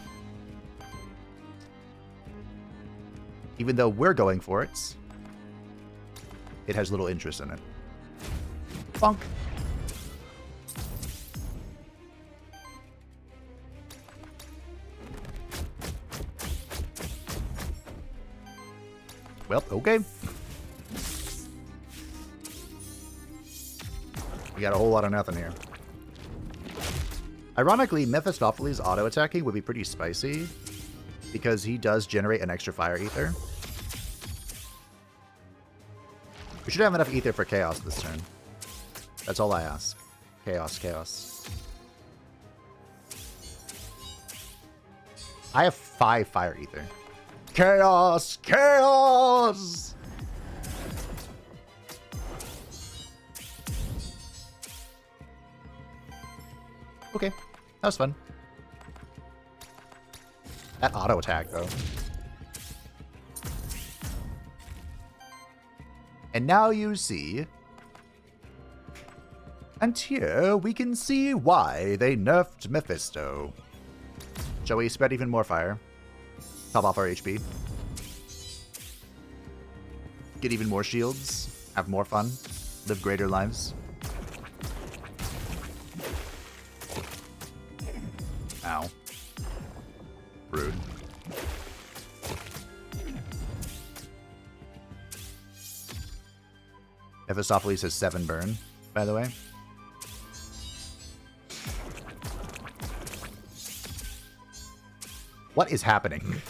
Speaker 1: Even though we're going for it, it has little interest in it. Bonk. Well, okay. We got a whole lot of nothing here. Ironically, Mephistopheles auto-attacking would be pretty spicy, because he does generate an extra fire ether. We should have enough ether for chaos this turn. That's all I ask. Chaos, chaos. I have 5 fire ether. Chaos, chaos! Okay, that was fun. That auto attack, though. And now you see. And here we can see why they nerfed Mephisto. Shall we spread even more fire? Top off our HP. Get even more shields. Have more fun. Live greater lives. Ow. Rude. Mephistopheles has 7 burn, by the way. What is happening?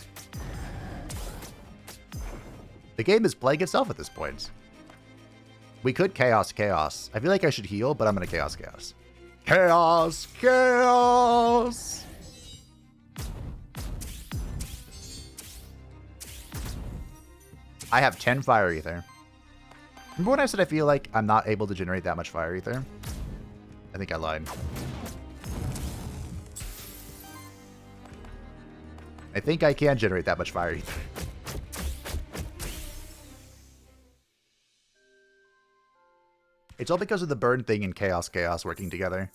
Speaker 1: The game is playing itself at this point. We could Chaos. I feel like I should heal, but I'm going to Chaos. Chaos! I have 10 Fire Ether. Remember when I said I feel like I'm not able to generate that much Fire Ether? I think I lied. I think I can generate that much Fire Ether. It's all because of the burn thing and chaos working together.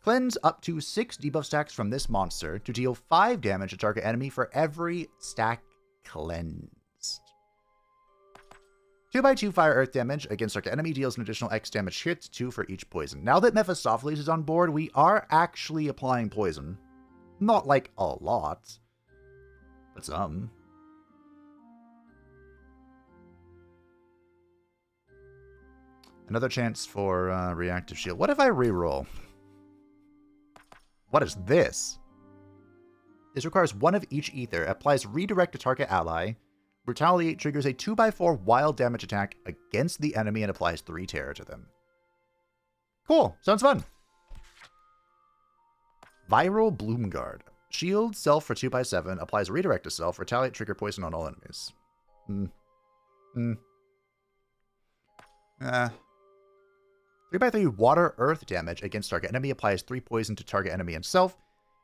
Speaker 1: Cleanse up to 6 debuff stacks from this monster to deal 5 damage to target enemy for every stack cleansed. 2x2 fire earth damage against target enemy deals an additional X damage hits, 2 for each poison. Now that Mephistopheles is on board, we are actually applying poison. Not like a lot, but some. Another chance for reactive shield. What if I reroll? What is this? This requires 1 of each ether, applies redirect to target ally, retaliate triggers a 2x4 wild damage attack against the enemy and applies 3 terror to them. Cool, sounds fun. Viral Bloomguard. Shield self for 2x7, applies redirect to self, retaliate trigger poison on all enemies. 3x3 water earth damage against target enemy, applies 3 poison to target enemy and self,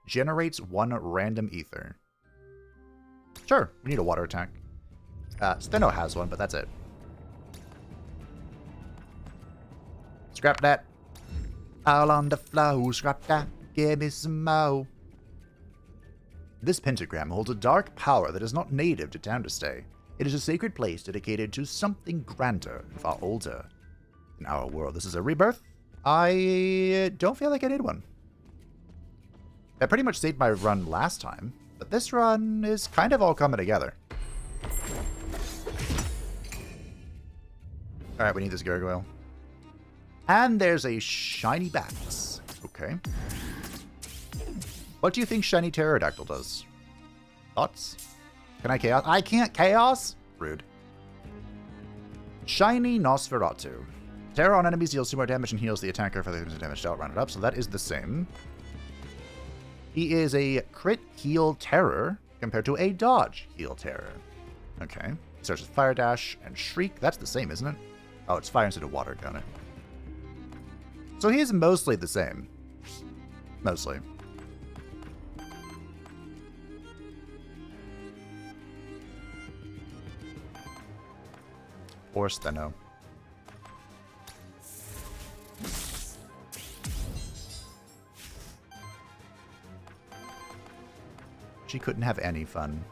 Speaker 1: generates 1 random ether. Sure, we need a water attack. Steno has one, but that's it. Scrap that. All on the floor, scrap that. Give me some more. This pentagram holds a dark power that is not native to Town to Stay. It is a sacred place dedicated to something grander and far older. In our world, this is a rebirth. I don't feel like I need one. I pretty much saved my run last time, but this run is kind of all coming together. Alright, we need this gargoyle. And there's a shiny Bax. Okay. What do you think shiny pterodactyl does? Thoughts? Can I chaos? I can't chaos? Rude. Shiny Nosferatu. Terror on enemies deals 2 more damage and heals the attacker for the damage dealt. Round it up, so that is the same. He is a crit heal terror compared to a dodge heal terror. Okay. He starts with Fire Dash and Shriek. That's the same, isn't it? Oh, it's fire instead of water. Got it. So he's mostly the same. Mostly. Or Steno. She couldn't have any fun.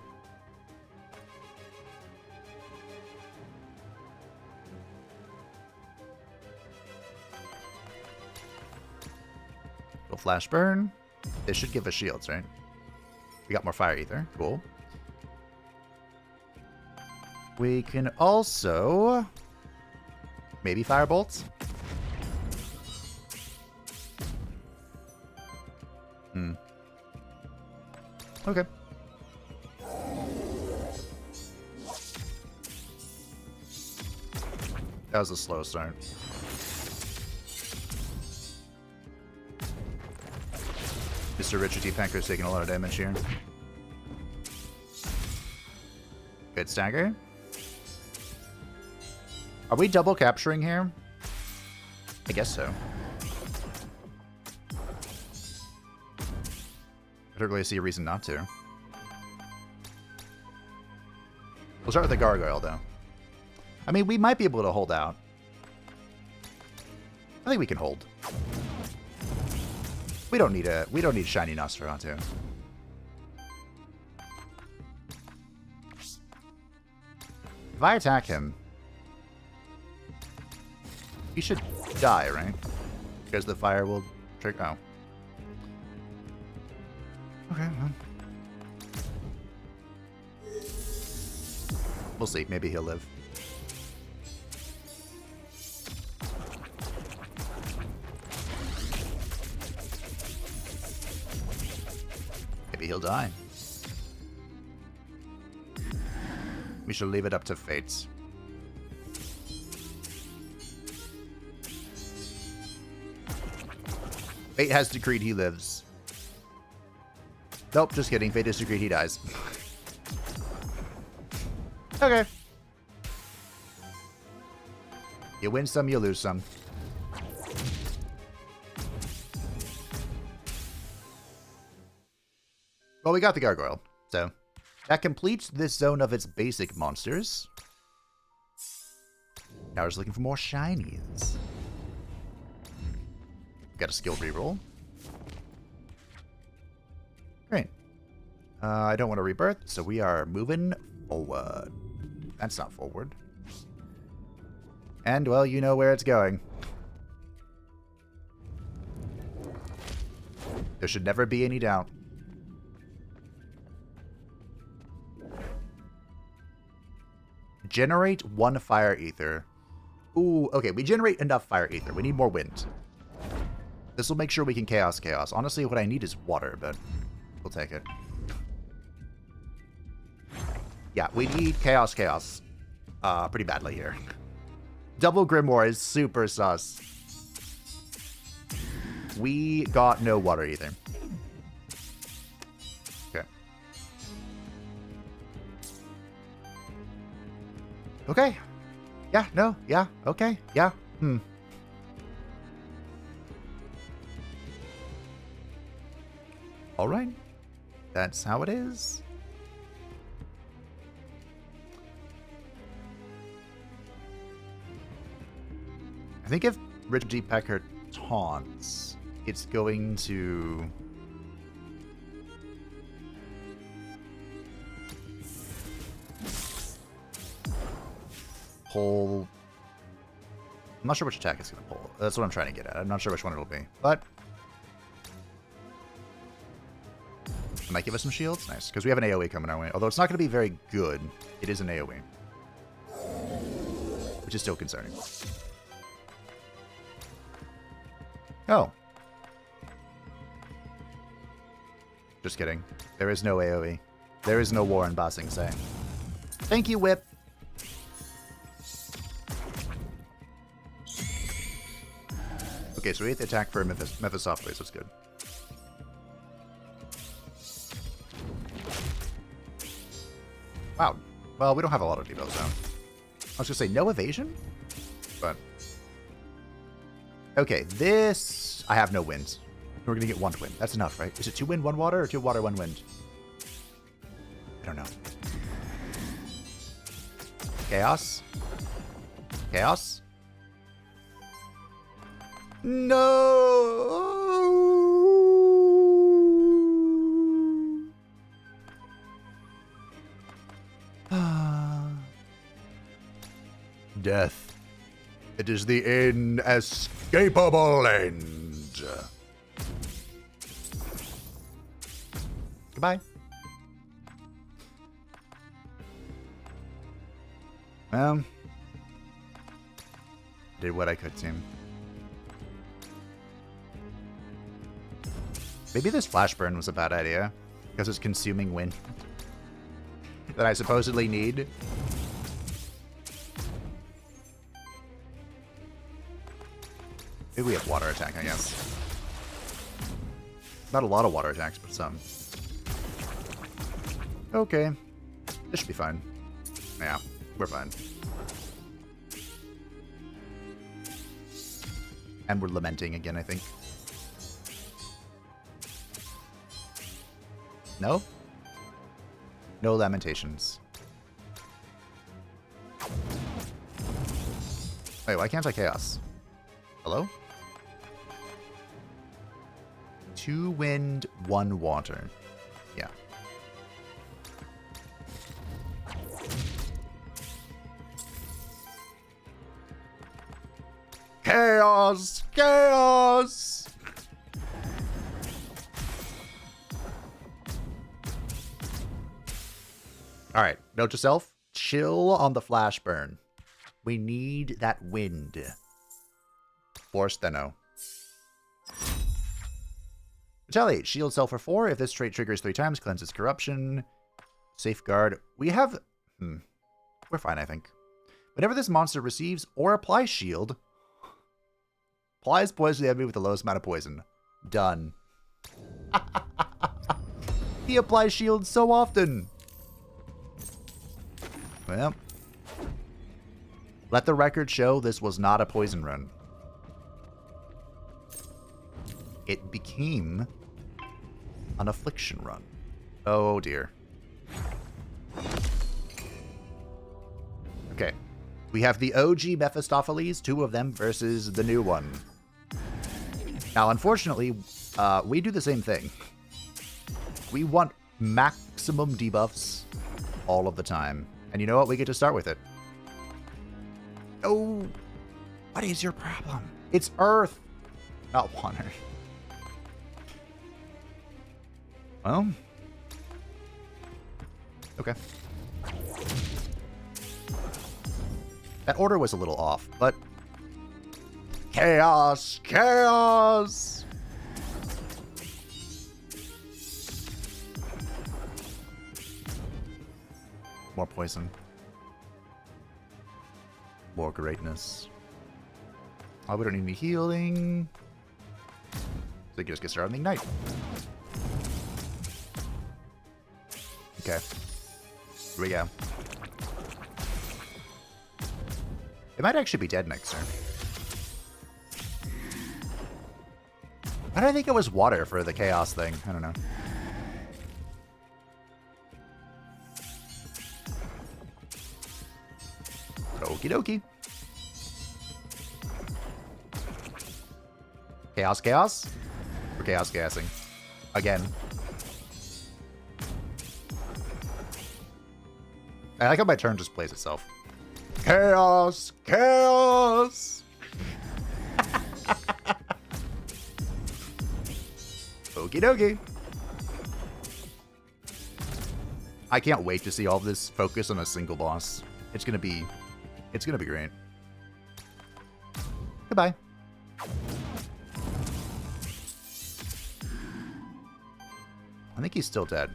Speaker 1: Little flash burn. This should give us shields, right? We got more fire ether. Cool. We can also maybe fire bolts. Okay. That was a slow start. Mr. Richard T. Pecker's taking a lot of damage here. Good stagger. Are we double capturing here? I guess so. I don't really see a reason not to. We'll start with the gargoyle, though. I mean, we might be able to hold out. I think we can hold. We don't need shiny Nosferatu. If I attack him, he should die, right? Because the fire will trigger. Oh. Okay, well. We'll see. Maybe he'll live. Maybe he'll die. We shall leave it up to fate. Fate has decreed he lives. Nope, just kidding. Fate has decreed he dies. Okay. You win some, you lose some. Well, we got the gargoyle, so that completes this zone of its basic monsters. Now we're just looking for more shinies. Got a skill reroll. Great. I don't want to rebirth, so we are moving forward. That's not forward. And, well, you know where it's going. There should never be any doubt. Generate 1 fire ether. Ooh, okay, we generate enough fire ether. We need more wind. This will make sure we can chaos. Honestly, what I need is water, but we'll take it. Yeah, we need chaos. Pretty badly here. Double Grimoire is super sus. We got no water either. Okay. Okay. Yeah, no, yeah, okay, yeah, Alright. That's how it is. I think if Richard G. Pecker taunts, it's going to... pull... I'm not sure which attack it's going to pull. That's what I'm trying to get at. I'm not sure which one it'll be, but... It might give us some shields. Nice, because we have an AoE coming our way. Although it's not going to be very good, it is an AoE. Which is still concerning. Oh. Just kidding. There is no AoE. There is no war in Ba Sing Se. Thank you, Whip. Okay, so we hit the attack for Mephistopheles. That's good. Wow. Well, we don't have a lot of debuffs now. I was going to say no evasion, but... Okay, this... I have no wind. We're going to get 1 wind. That's enough, right? Is it 2 wind, 1 water, or 2 water, 1 wind? I don't know. Chaos? Chaos? No! Death. It is the inescapable end. Goodbye. Well, did what I could, team. Maybe this flash burn was a bad idea, because it's consuming wind that I supposedly need. Maybe we have water attack, I guess. Not a lot of water attacks, but some. Okay. This should be fine. Yeah, we're fine. And we're lamenting again, I think. No? No lamentations. Wait, why can't I chaos? Hello? 2 wind, 1 water. Yeah. Chaos! Chaos! Alright, note to self. Chill on the flash burn. We need that wind. Force Steno. Retaliate. Shield self for 4. If this trait triggers 3 times, cleanses corruption. Safeguard. We have... We're fine, I think. Whenever this monster receives or applies shield, applies poison to the enemy with the lowest amount of poison. Done. He applies shield so often. Well, let the record show this was not a poison run. It became an affliction run. Oh dear. Okay. We have the OG Mephistopheles, 2 of them, versus the new one. Now, unfortunately, we do the same thing. We want maximum debuffs all of the time. And you know what? We get to start with it. Oh, what is your problem? It's Earth, not water. Well, okay. That order was a little off, but chaos, chaos. More poison. More greatness. Oh, we don't need any healing. So we can just get started on the ignite. Okay. Here we go. It might actually be dead next turn. Why did I think it was water for the chaos thing? I don't know. Okie dokie. Chaos, chaos? We're chaos gassing. Again. I like how my turn just plays itself. Chaos! Chaos! Okie dokie. I can't wait to see all this focus on a single boss. It's gonna be great. Goodbye. I think he's still dead.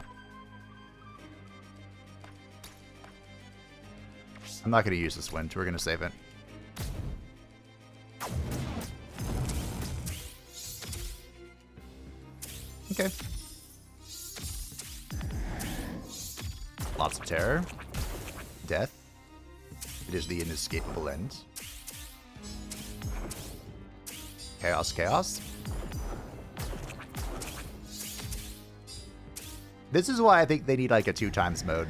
Speaker 1: I'm not going to use this wind. We're going to save it. Okay. Lots of terror. Death. It is the inescapable end. Chaos, chaos. This is why I think they need like a 2x mode.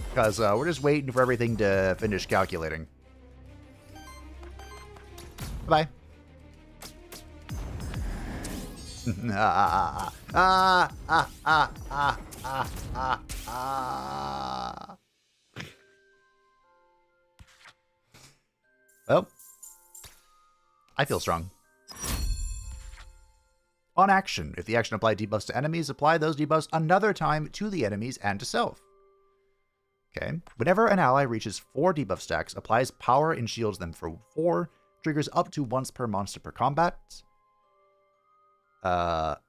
Speaker 1: Because we're just waiting for everything to finish calculating. Bye. Well, I feel strong. On action, if the action applied debuffs to enemies, apply those debuffs another time to the enemies and to self. Okay. Whenever an ally reaches 4 debuff stacks, applies power and shields them for 4, triggers up to once per monster per combat. That's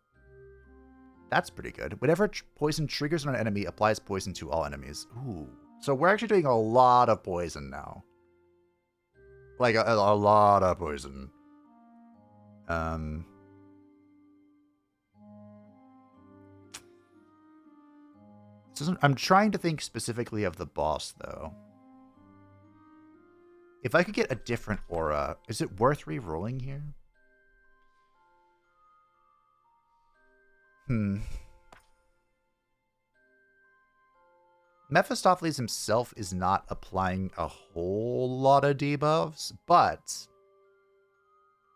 Speaker 1: pretty good. Whenever poison triggers on an enemy, applies poison to all enemies. Ooh. So we're actually doing a lot of poison now. Like a lot of poison. I'm trying to think specifically of the boss, though. If I could get a different aura, is it worth re-rolling here? Mephistopheles himself is not applying a whole lot of debuffs, but...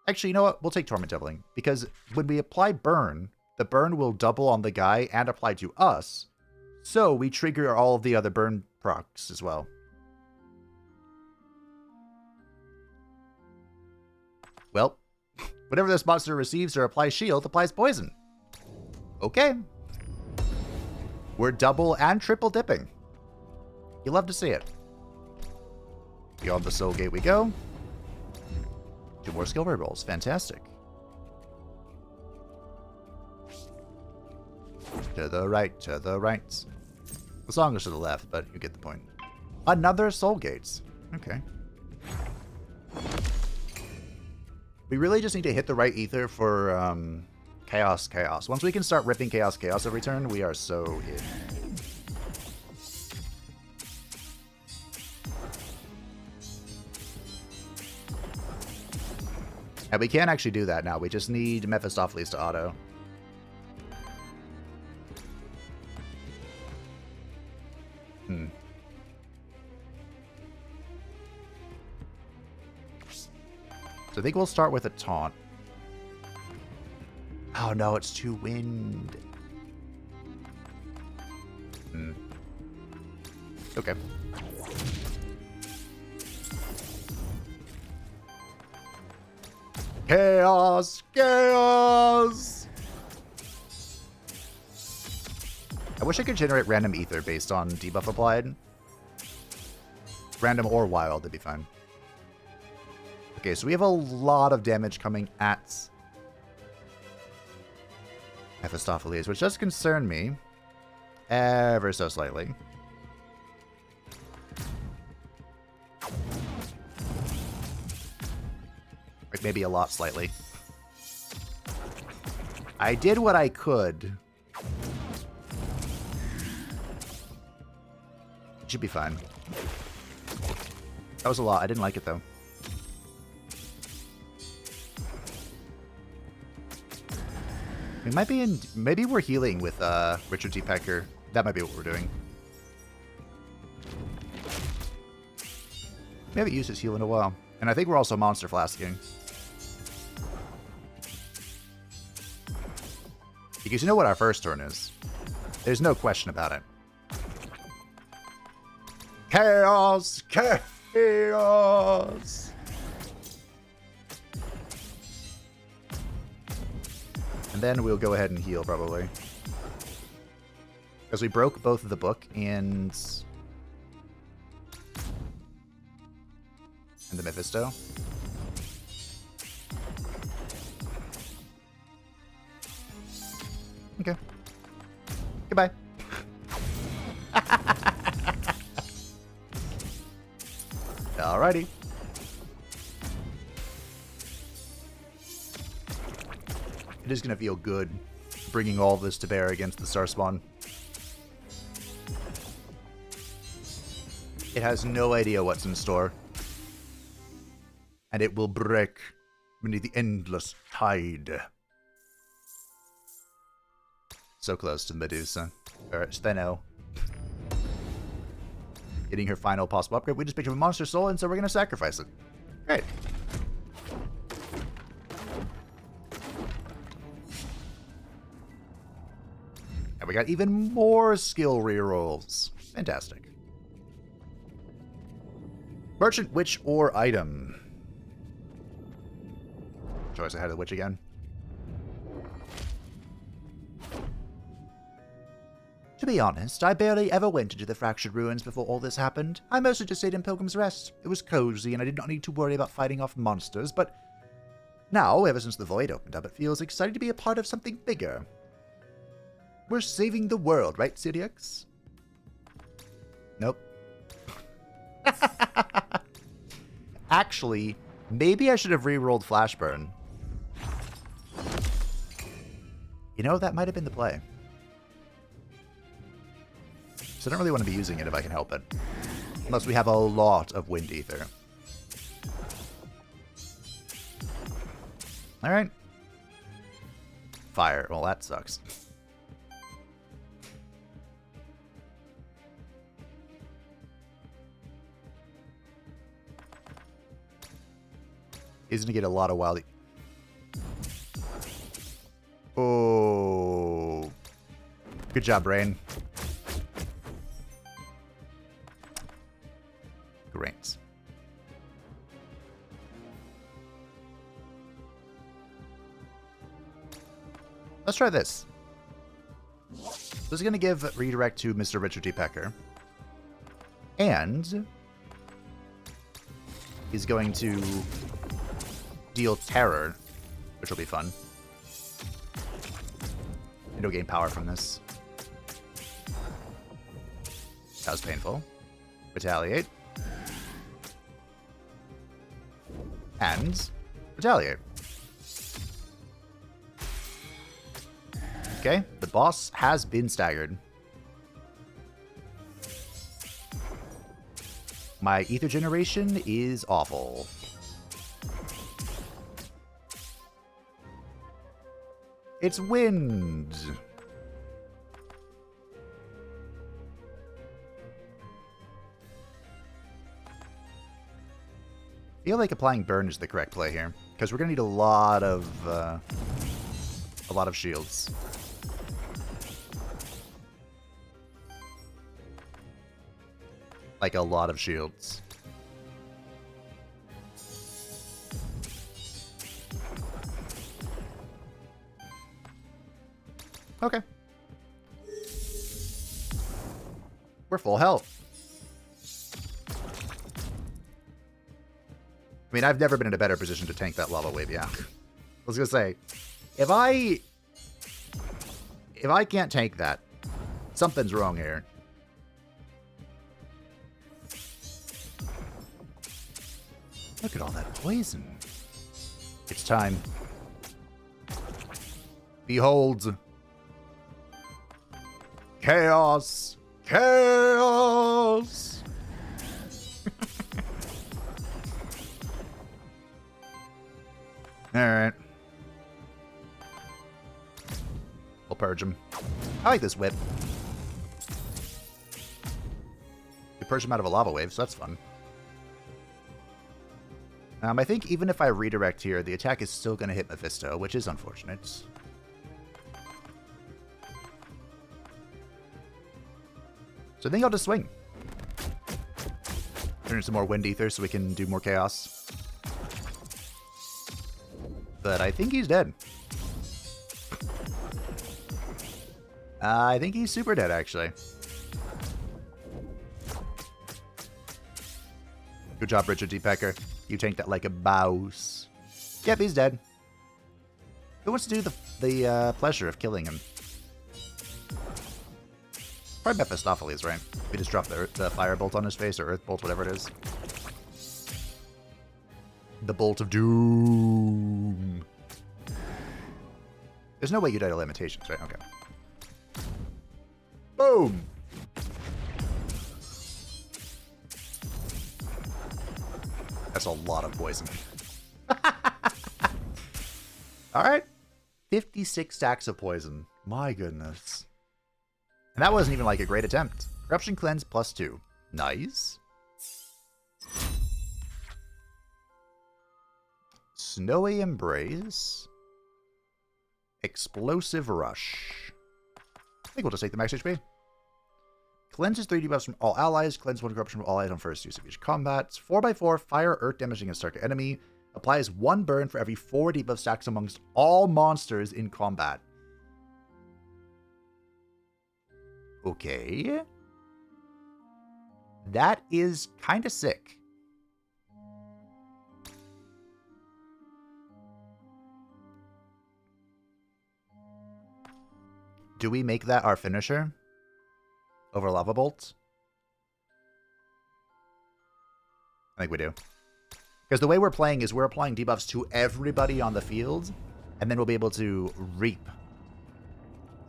Speaker 1: Actually, you know what? We'll take Torment Doubling, because when we apply Burn, the burn will double on the guy and apply to us, so we trigger all of the other burn procs as well. Well, whenever this monster receives or applies shield, applies poison. Okay. We're double and triple dipping. You love to see it. Beyond the Soul Gate we go. 2 more skill rerolls. Fantastic. To the right, to the right. The song is to the left, but you get the point. Another soul gates. Okay. We really just need to hit the right ether for chaos. Once we can start ripping chaos every turn, we are so in. And we can actually do that now. We just need Mephistopheles to auto. So I think we'll start with a taunt. Oh no, it's too wind. Okay. Chaos! Chaos! I wish I could generate random ether based on debuff applied. Random or wild, that'd be fine. Okay, so we have a lot of damage coming at Mephistopheles, which does concern me ever so slightly. Like maybe a lot slightly. I did what I could. It should be fine. That was a lot. I didn't like it though. We might be in... Maybe we're healing with Richard T. Pecker. That might be what we're doing. We haven't used his heal in a while. And I think we're also monster flasking. Because you know what our first turn is. There's no question about it. Chaos! Chaos! And then we'll go ahead and heal, probably. Because we broke both of the book and the Mephisto. Okay. Goodbye. Alrighty. It is going to feel good bringing all this to bear against the Star Spawn. It has no idea what's in store. And it will break beneath the endless tide. So close to Medusa. Or Steno. Getting her final possible upgrade. We just picked up a monster soul, and so we're going to sacrifice it. Great. And we got even more skill rerolls. Fantastic. Merchant Witch or item. Choice ahead of the witch again. To be honest, I barely ever went into the Fractured Ruins before all this happened. I mostly just stayed in Pilgrim's Rest. It was cozy and I did not need to worry about fighting off monsters, but now, ever since the Void opened up, it feels exciting to be a part of something bigger. We're saving the world, right, Syriax? Nope. Actually, maybe I should have re-rolled Flashburn. You know, that might have been the play. So I don't really want to be using it if I can help it. Unless we have a lot of Wind Ether. Alright. Fire. Well, that sucks. He's going to get a lot of wild... Oh. Good job, Brain. Great. Let's try this. This is going to give redirect to Mr. Richard T. Pecker. And he's going to deal terror, which will be fun. And he'll gain power from this. That was painful. Retaliate. And retaliate. Okay, the boss has been staggered. My ether generation is awful. It's wind. I feel like applying burn is the correct play here, because we're gonna need a lot of shields. Like a lot of shields. Okay. We're full health. I mean, I've never been in a better position to tank that lava wave, yeah. I was gonna say, if I can't tank that, something's wrong here. Look at all that poison. It's time. Behold. Chaos. Chaos. Alright. We'll purge him. I like this whip. We purge him out of a lava wave, so that's fun. I think even if I redirect here, the attack is still going to hit Mephisto, which is unfortunate. So I think I'll just swing. Turn some more Wind Ether so we can do more chaos. But I think he's dead. I think he's super dead, actually. Good job, Richard D. Pecker. You tanked that like a boss. Yep, he's dead. Who wants to do the pleasure of killing him? Probably Mephistopheles, right? We just drop the firebolt on his face, or earth bolt, whatever it is. The bolt of doom. There's no way you die to limitations, right? Okay. Boom! That's a lot of poison. Alright. 56 stacks of poison. My goodness. And that wasn't even like a great attempt. Corruption Cleanse +2. Nice. Snowy Embrace. Explosive Rush. I think we'll just take the max HP. Cleanses 3 debuffs from all allies. Cleanse 1 corruption from all allies on first use of each combat. 4x4 fire earth damage against target enemy. Applies 1 burn for every 4 debuff stacks amongst all monsters in combat. Okay. That is kind of sick. Do we make that our finisher? Over Lava Bolt? I think we do. Because the way we're playing is we're applying debuffs to everybody on the field, and then we'll be able to reap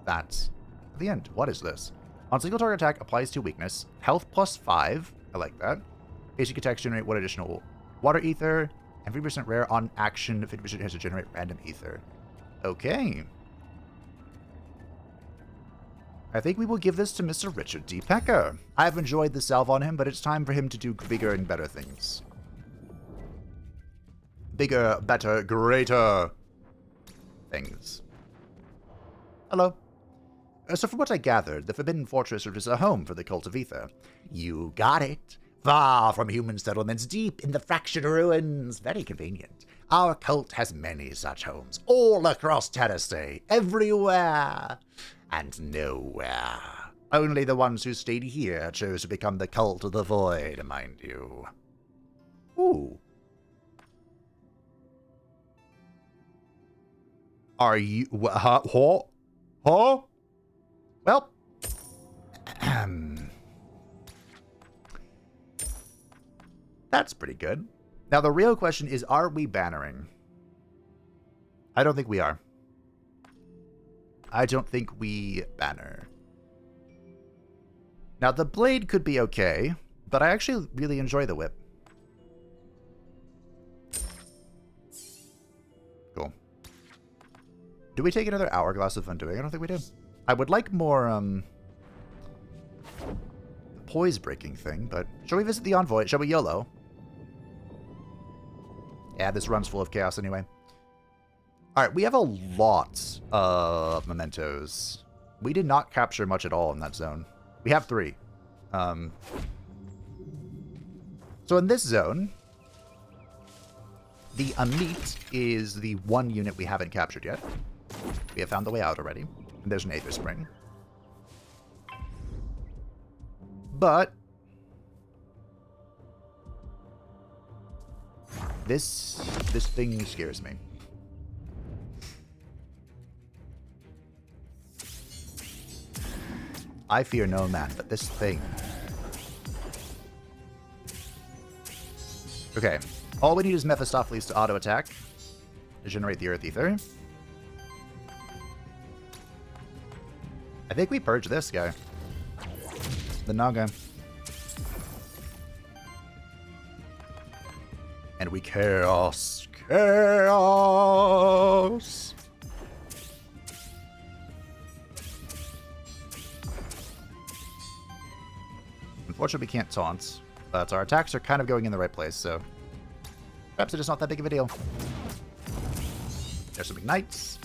Speaker 1: that at the end. What is this? On single target attack, applies to weakness. Health +5. I like that. Basic attacks generate 1 additional water ether, and 50% rare on action. 50% has to generate random ether. Okay. I think we will give this to Mr. Richard D. Pecker. I've enjoyed the salve on him, but it's time for him to do bigger and better things. Bigger, better, greater things. Hello. So from what I gathered, the Forbidden Fortress is a home for the Cult of Ether. You got it. Far from human settlements, deep in the fractured ruins. Very convenient. Our cult has many such homes, all across Terrasay, everywhere and nowhere. Only the ones who stayed here chose to become the Cult of the Void, mind you. Ooh. Are you... Huh? Huh? Well... That's pretty good. Now, the real question is, are we bannering? I don't think we are. I don't think we banner. Now, the blade could be okay, but I actually really enjoy the whip. Cool. Do we take another hourglass of undoing? I don't think we do. I would like more, poise breaking thing, but shall we visit the envoy? Shall we YOLO? Yeah, this run's full of chaos anyway. Alright, we have a lot of mementos. We did not capture much at all in that zone. We have 3. So in this zone, the Amit is the one unit we haven't captured yet. We have found the way out already. And there's an Aether Spring. But this thing scares me. I fear no man, but this thing. Okay. All we need is Mephistopheles to auto-attack to generate the Earth Ether. I think we purge this guy. The Naga. And we chaos. Chaos! Unfortunately, we can't taunt, but our attacks are kind of going in the right place, so perhaps it is not that big of a deal. There's some ignites.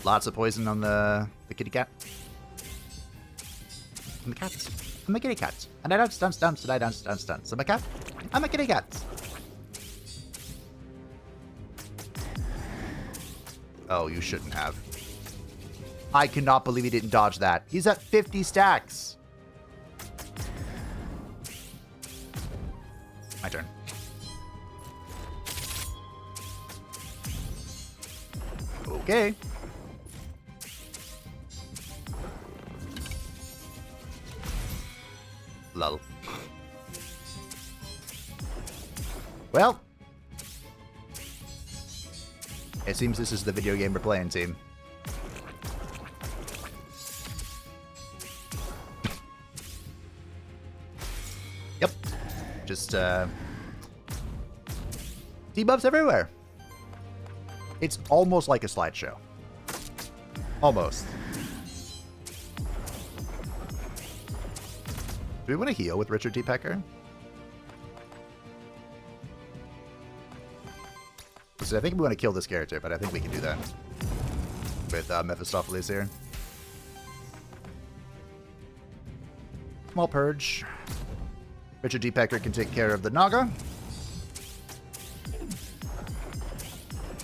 Speaker 1: Lots of poison on the kitty cat. I'm a cat. I'm a kitty cat. And I don't dance, and I dance. I'm a cat. I'm a kitty cat. Oh, you shouldn't have. I cannot believe he didn't dodge that. He's at 50 stacks. My turn. Okay. Lol. Well. It seems this is the video game we're playing, team. Yep. Just, debuffs everywhere. It's almost like a slideshow. Almost. Do we want to heal with Richard T. Pecker? So I think we want to kill this character, but I think we can do that with Mephistopheles here. Small purge. Richard D. Pecker can take care of the Naga.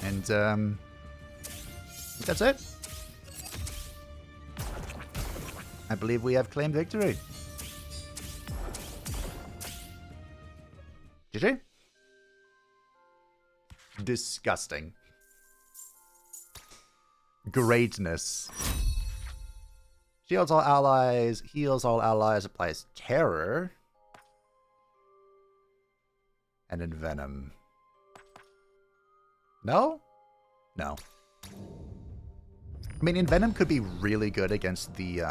Speaker 1: And I think that's it. I believe we have claimed victory. GG. Disgusting. Greatness. Shields all allies, heals all allies, applies terror. And envenom. No? No. I mean, envenom could be really good against the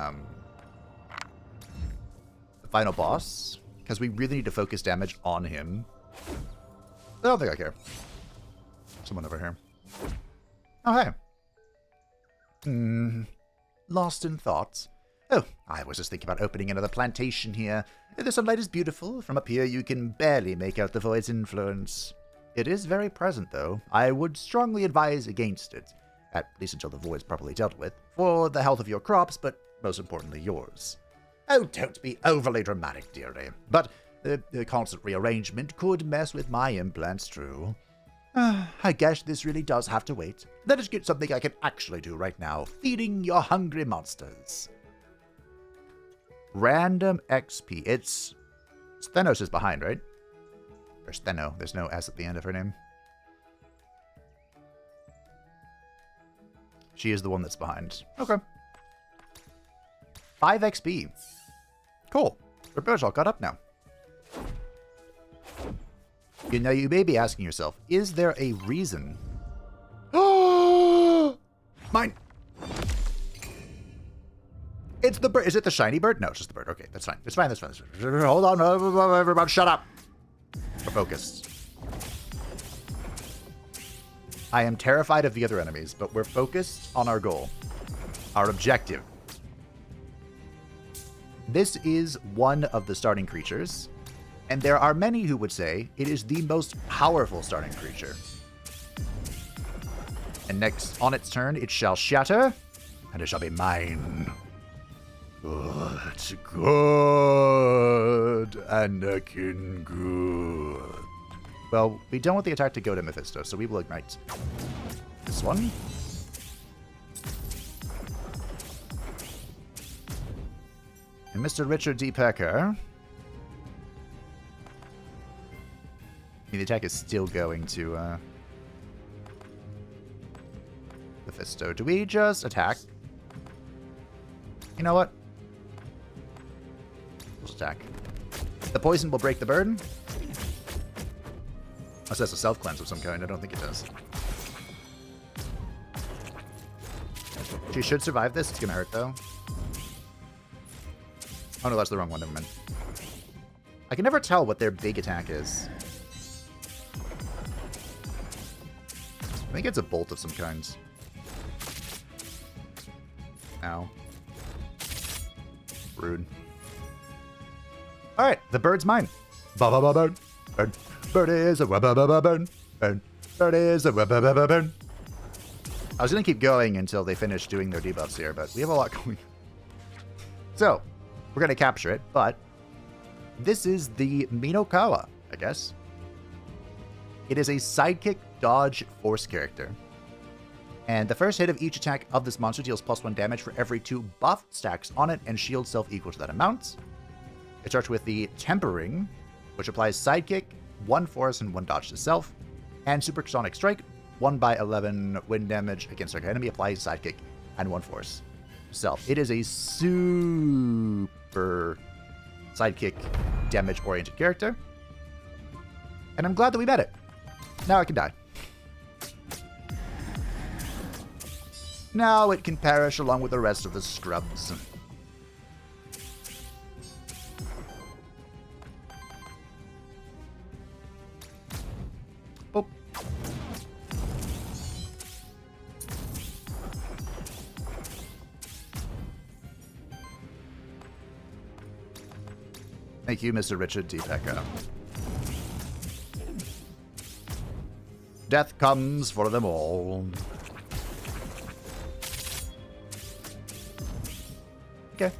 Speaker 1: final boss, because we really need to focus damage on him. I don't think I care. Someone over here. Oh, hey. Lost in thoughts. Oh, I was just thinking about opening another plantation here. The sunlight is beautiful. From up here, you can barely make out the void's influence. It is very present, though. I would strongly advise against it, at least until the void's properly dealt with, for the health of your crops, but most importantly, yours. Oh, don't be overly dramatic, dearie. But the constant rearrangement could mess with my implants, true. I guess this really does have to wait. Let us get something I can actually do right now. Feeding your hungry monsters. Random XP. It's Stenos is behind, right? Or Steno. There's no S at the end of her name. She is the one that's behind. Okay. 5 XP. Cool. We're both all caught up now. You know, you may be asking yourself, is there a reason? Mine! It's the bird. Is it the shiny bird? No, it's just the bird. Okay, that's fine. It's fine, that's fine. That's fine. Hold on, everybody, shut up. We're focused. I am terrified of the other enemies, but we're focused on our goal. Our objective. This is one of the starting creatures, and there are many who would say it is the most powerful starting creature. And next, on its turn, it shall shatter, and it shall be mine. Good, good, Anakin, good. Well, we don't want the attack to go to Mephisto, so we will ignite this one. And Mr. Richard D. Pecker. The attack is still going to Mephisto. Do we just attack? You know what? We'll attack. The poison will break the bird. Unless that's a self-cleanse of some kind. I don't think it does. She should survive this. It's going to hurt, though. Oh, no, that's the wrong one. Never mind. I can never tell what their big attack is. I think it's a bolt of some kind. Ow. Rude. Alright, the bird's mine. Ba-ba-ba-bird. Bird. Bird is a bird. Bird. Bird is a bird. I was going to keep going until they finish doing their debuffs here, but we have a lot going. So, we're going to capture it, but this is the Minokawa, I guess. It is a sidekick dodge force character. And the first hit of each attack of this monster deals +1 damage for every 2 buff stacks on it and shield self equal to that amount. It starts with the Tempering, which applies sidekick, 1 force, and 1 dodge to self. And Supersonic Strike, 1/11 wind damage against target enemy, applies sidekick and 1 force to self. It is a super sidekick damage-oriented character. And I'm glad that we met it. Now it can die. Now it can perish along with the rest of the scrubs. Oh. Thank you, Mr. Richard D. Pecker. Death comes for them all. Okay.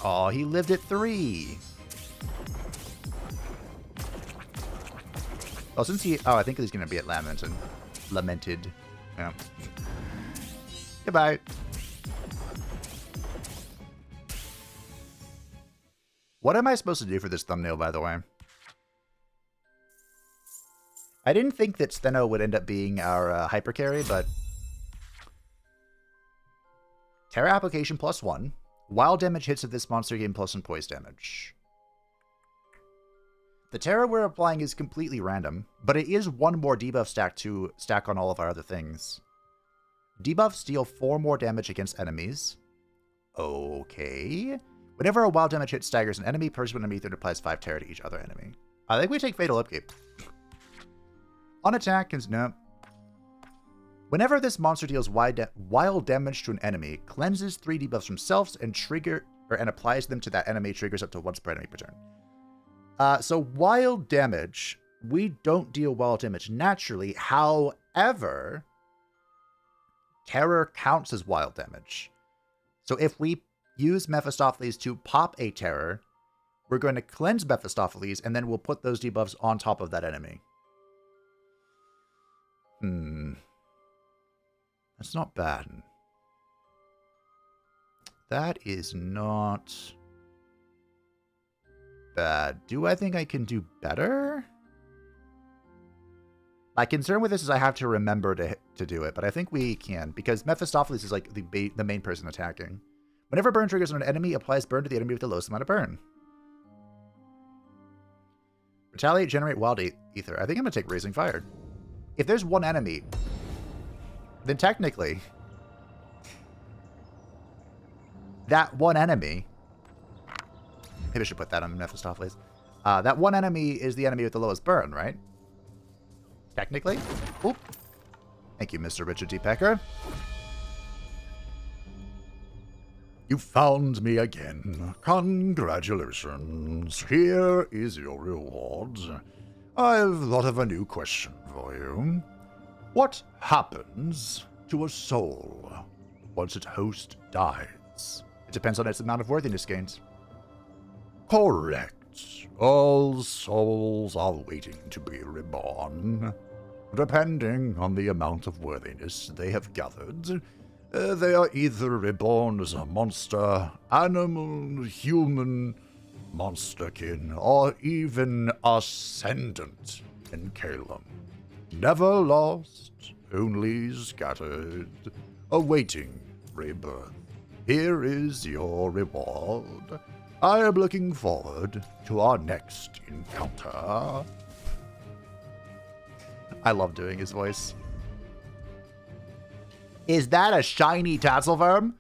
Speaker 1: Oh, he lived at 3. Oh, since he... Oh, I think he's going to be at Lamented. Yeah. Goodbye. What am I supposed to do for this thumbnail, by the way? I didn't think that Steno would end up being our hyper carry, but... Terra application +1. Wild damage hits of this monster gain +1 poise damage. The Terra we're applying is completely random, but it is 1 more debuff stack to stack on all of our other things. Debuffs deal 4 more damage against enemies. Okay. Whenever a wild damage hit staggers an enemy, person with an enemy that applies 5 Terra to each other enemy. I think we take Fatal Upkeep. On attack, no. Whenever this monster deals wild damage to an enemy, cleanses 3 debuffs from selves and and applies them to that enemy, triggers up to once per enemy per turn. So wild damage, we don't deal wild damage naturally. However, terror counts as wild damage. So if we use Mephistopheles to pop a terror, we're going to cleanse Mephistopheles, and then we'll put those debuffs on top of that enemy. That's not bad. That is not bad. Do I think I can do better? My concern with this is I have to remember to do it, but I think we can, because Mephistopheles is like the main person attacking. Whenever burn triggers on an enemy, applies burn to the enemy with the lowest amount of burn. Retaliate, generate wild ether. I think I'm going to take Raising Fire. If there's one enemy, then technically, that one enemy... Maybe I should put that on Mephistopheles. That one enemy is the enemy with the lowest burn, right? Technically. Oop. Thank you, Mr. Richard D. Pecker. You found me again. Congratulations. Here is your reward. I've thought of a new question for you. What happens to a soul once its host dies? It depends on its amount of worthiness gains. Correct. All souls are waiting to be reborn. Depending on the amount of worthiness they have gathered, they are either reborn as a monster, animal, human, monsterkin, or even ascendant in Calum. Never lost, only scattered, awaiting rebirth. Here is your reward. I am looking forward to our next encounter. I love doing his voice. Is that a shiny Tasselworm?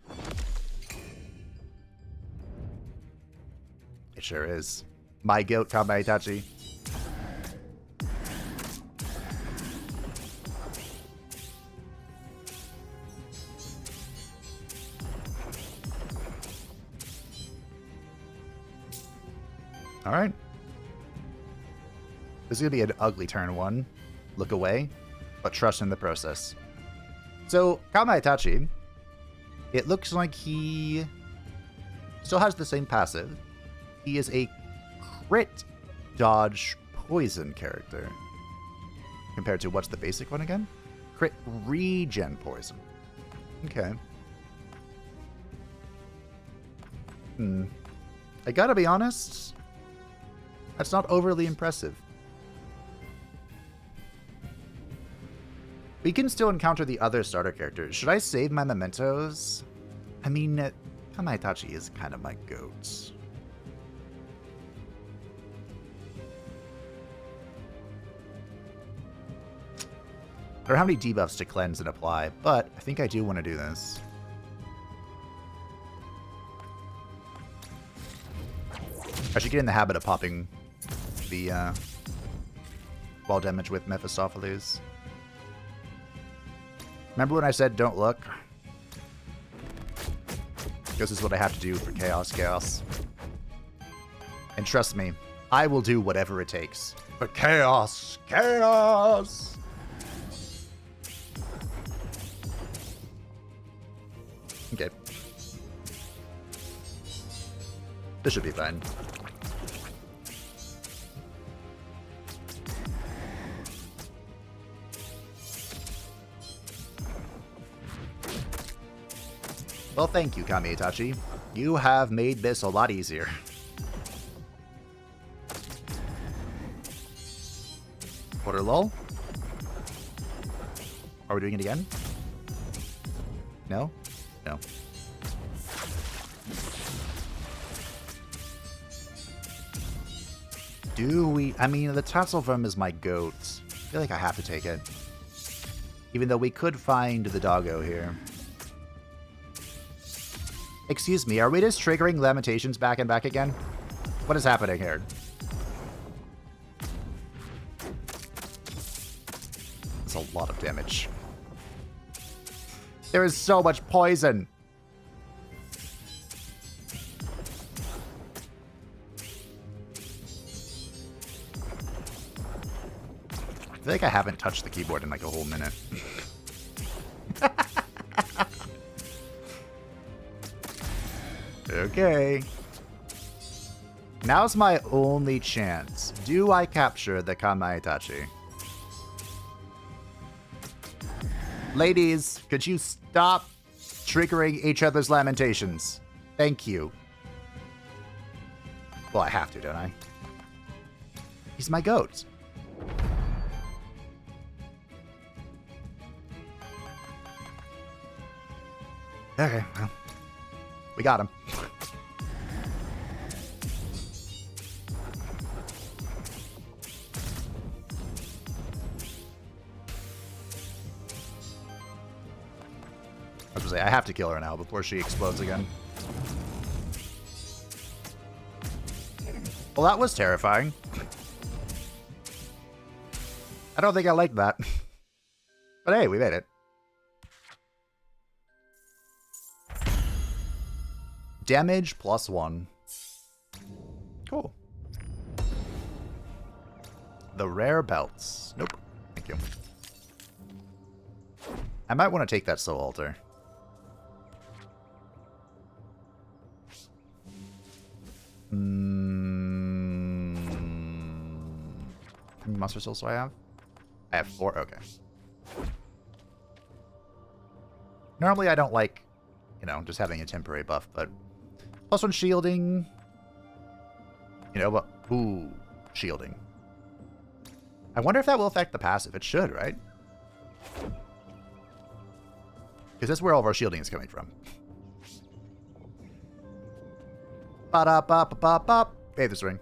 Speaker 1: It sure is. My guilt, Kame Itachi. All right. This is going to be an ugly turn one. Look away, but trust in the process. So, Kame Itachi, it looks like he still has the same passive. He is a crit dodge poison character. Compared to what's the basic one again? Crit regen poison. Okay. I gotta be honest, that's not overly impressive. We can still encounter the other starter characters. Should I save my mementos? I mean, Kame Itachi is kind of my goat. I don't have any debuffs to cleanse and apply, but I think I do want to do this. I should get in the habit of popping the wall damage with Mephistopheles. Remember when I said don't look? This is what I have to do for chaos. And trust me, I will do whatever it takes. For chaos! Okay. This should be fine. Well, thank you, Kame Itachi. You have made this a lot easier. Quarter lull. Are we doing it again? No? No. Do we? I mean, the Tasselworm is my goat. I feel like I have to take it. Even though we could find the doggo here. Excuse me, are we just triggering Lamentations back and back again? What is happening here? That's a lot of damage. There is so much poison. I feel like I haven't touched the keyboard in like a whole minute. Okay. Now's my only chance. Do I capture the Kame Itachi? Ladies, could you stop triggering each other's lamentations? Thank you. Well, I have to, don't I? He's my goat. Okay, well. We got him. I was gonna say, I have to kill her now before she explodes again. Well, that was terrifying. I don't think I like that. But hey, we made it. Damage +1. Cool. The rare belts. Nope. Thank you. I might want to take that soul altar. How many monster souls do I have? I have 4. Okay. Normally I don't like, you know, just having a temporary buff, but +1 shielding. You know, but ooh, shielding. I wonder if that will affect the passive. It should, right? Because that's where all of our shielding is coming from. Ba-da-ba-ba-ba-ba. Aether's ring.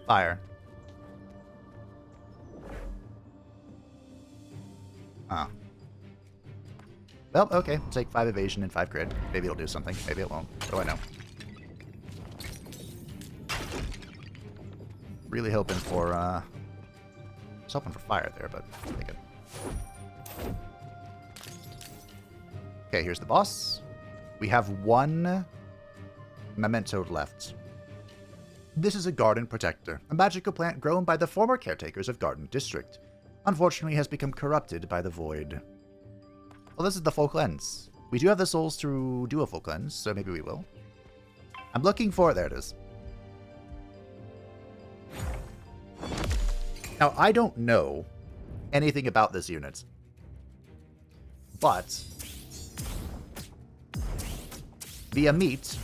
Speaker 1: Fire. Oh. Well, okay. Take 5 evasion and 5 grid. Maybe it'll do something. Maybe it won't. What do I know? Really hoping for, I was hoping for fire there, but I'll take it. Okay, here's the boss. We have 1 memento left. This is a garden protector, a magical plant grown by the former caretakers of Garden District. Unfortunately, has become corrupted by the void. Well, this is the full cleanse. We do have the souls to do a full cleanse, so maybe we will. I'm looking for... There it is. Now, I don't know anything about this unit, but the Amit,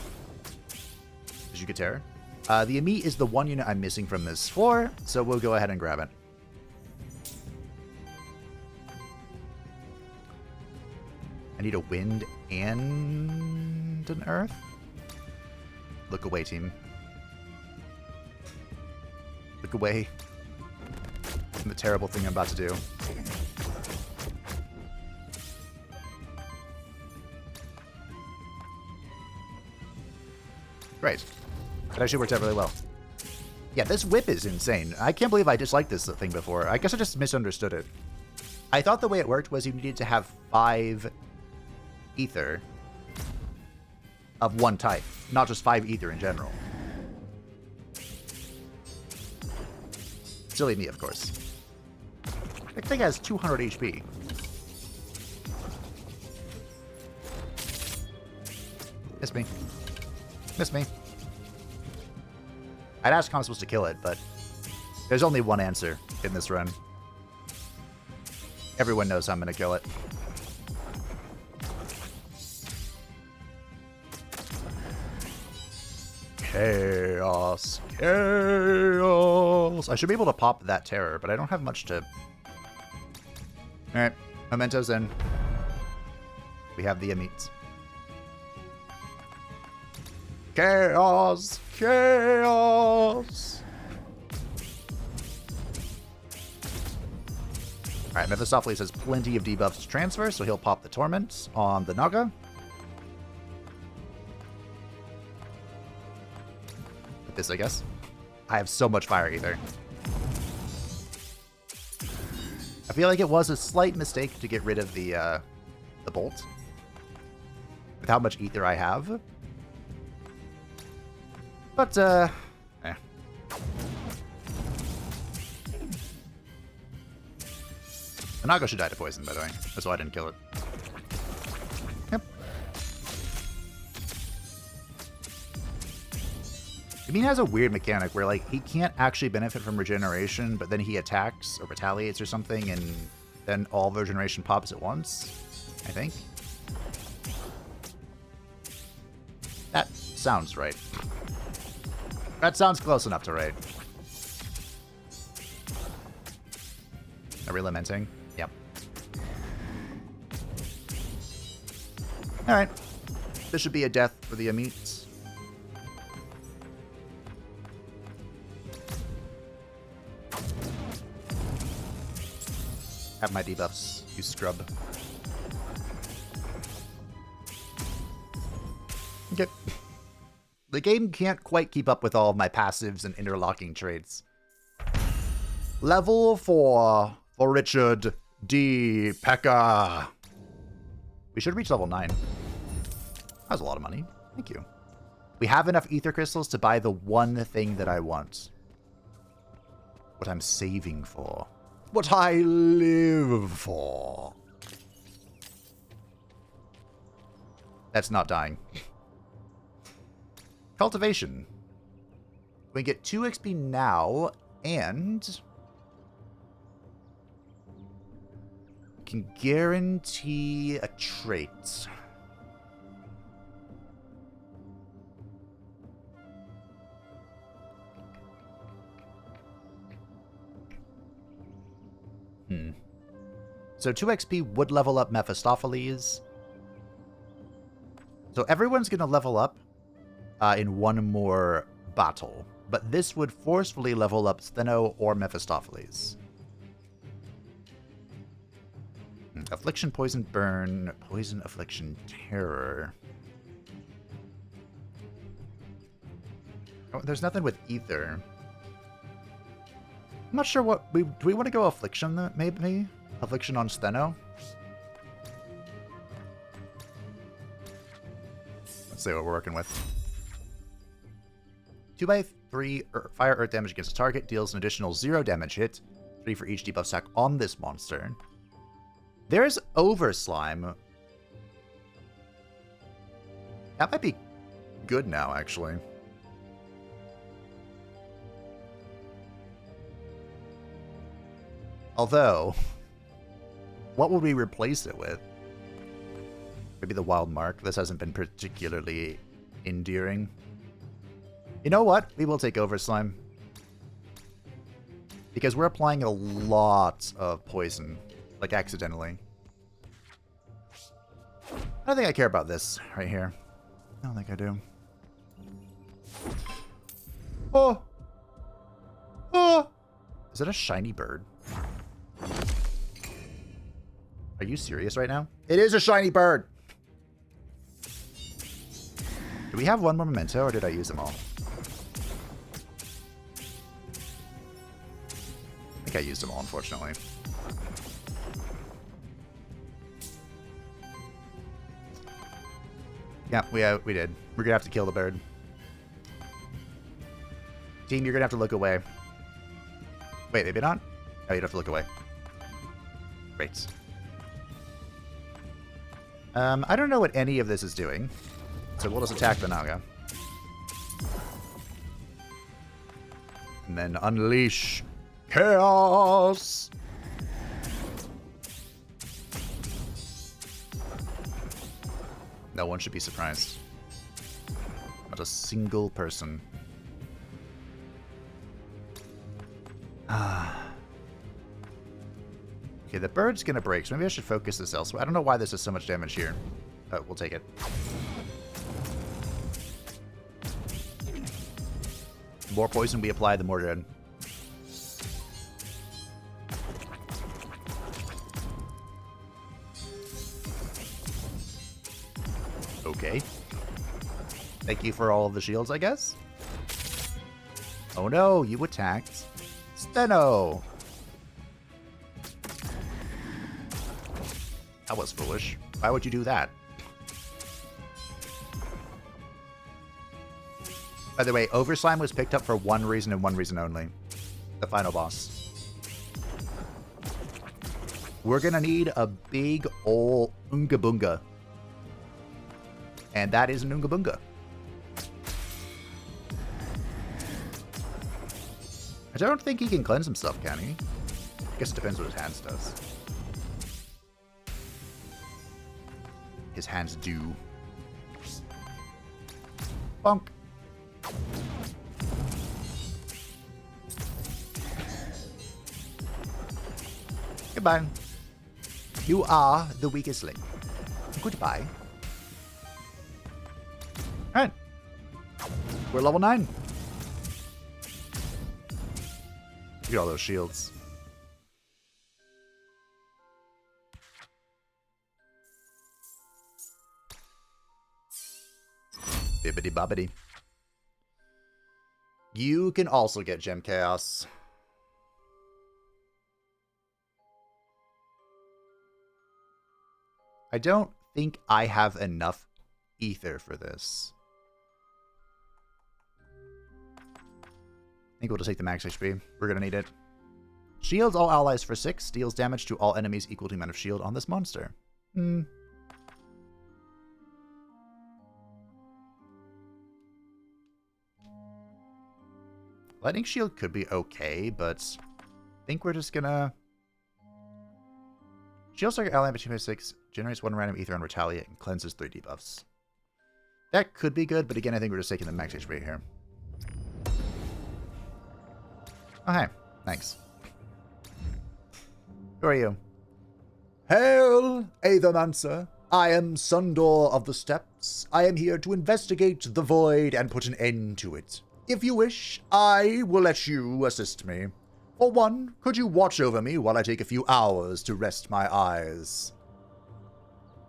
Speaker 1: as you could tell, the Amit is the one unit I'm missing from this floor, so we'll go ahead and grab it. I need a wind and an earth. Look away, team. Look away from the terrible thing I'm about to do. Great. That actually worked out really well. Yeah, this whip is insane. I can't believe I disliked this thing before. I guess I just misunderstood it. I thought the way it worked was you needed to have 5 ether of one type, not just 5 ether in general. Silly me, of course. That thing has 200 HP. Miss me. Miss me. I'd ask how I'm supposed to kill it, but there's only one answer in this run. Everyone knows how I'm going to kill it. Chaos. Chaos. I should be able to pop that terror, but I don't have much to... Alright. Mementos in. We have the Amit. Chaos. Chaos. Alright, Mephistopheles has plenty of debuffs to transfer, so he'll pop the Torment on the Naga. With this, I guess. I have so much fire ether. I feel like it was a slight mistake to get rid of the bolt. With how much ether I have. But, eh. The Naga should die to poison, by the way. That's why I didn't kill it. Yep. Yameen has a weird mechanic where, like, he can't actually benefit from regeneration, but then he attacks or retaliates or something, and then all the regeneration pops at once, I think. That sounds right. That sounds close enough to right. Are we lamenting? Yep. Alright. This should be a death for the Amit. Have my debuffs, you scrub. Okay. The game can't quite keep up with all of my passives and interlocking traits. Level 4 for Richard D. Pecker. We should reach level 9. That was a lot of money. Thank you. We have enough ether crystals to buy the one thing that I want. What I'm saving for. What I live for. That's not dying. Cultivation. We get 2 XP now, and can guarantee a trait. So 2 XP would level up Mephistopheles. So everyone's going to level up in one more battle. But this would forcefully level up Steno or Mephistopheles. Affliction, Poison, Burn, Poison, Affliction, Terror. Oh, there's nothing with Ether. I'm not sure what... Do we want to go Affliction, maybe? Affliction on Steno? Let's see what we're working with. 2x3 fire earth damage against a target. Deals an additional 0 damage hit. 3 for each debuff stack on this monster. There's Over Slime. That might be good now, actually. Although, what would we replace it with? Maybe the Wild Mark. This hasn't been particularly endearing. You know what? We will take Over Slime. Because we're applying a lot of poison. Like, accidentally. I don't think I care about this right here. I don't think I do. Oh! Oh! Is it a shiny bird? Are you serious right now? It is a shiny bird! Do we have one more memento, or did I use them all? I think I used them all, unfortunately. Yeah, we did. We're gonna have to kill the bird. Team, you're gonna have to look away. Wait, maybe not? Oh, you'd have to look away. Great. I don't know what any of this is doing, so we'll just attack the Naga. And then unleash chaos! No one should be surprised. Not a single person. Okay, the bird's gonna break, so maybe I should focus this elsewhere. I don't know why this is so much damage here. Oh, we'll take it. The more poison we apply, the more dead. Okay. Thank you for all of the shields, I guess? Oh no, you attacked Steno! That was foolish. Why would you do that? By the way, Overslime was picked up for one reason and one reason only. The final boss. We're gonna need a big ol' Oonga Boonga. And that is an Oonga Boonga. I don't think he can cleanse himself, can he? I guess it depends what his hands does. His hands do. Bonk. Goodbye. You are the weakest link. Goodbye. Alright. We're level 9. Look at all those shields. Bibbidi bobbidi. You can also get Gem Chaos. I don't think I have enough ether for this. I think we'll just take the max HP. We're going to need it. Shields all allies for 6. Deals damage to all enemies equal to the amount of shield on this monster. Lightning Shield could be okay, but I think we're just gonna... Shield target ally between 6, generates 1 random ether on retaliate, and cleanses 3 debuffs. That could be good, but again, I think we're just taking the max HP here. Oh, hey. Thanks. Who are you? Hail, Aethermancer. I am Sundor of the Steppes. I am here to investigate the void and put an end to it. If you wish, I will let you assist me. For one, could you watch over me while I take a few hours to rest my eyes?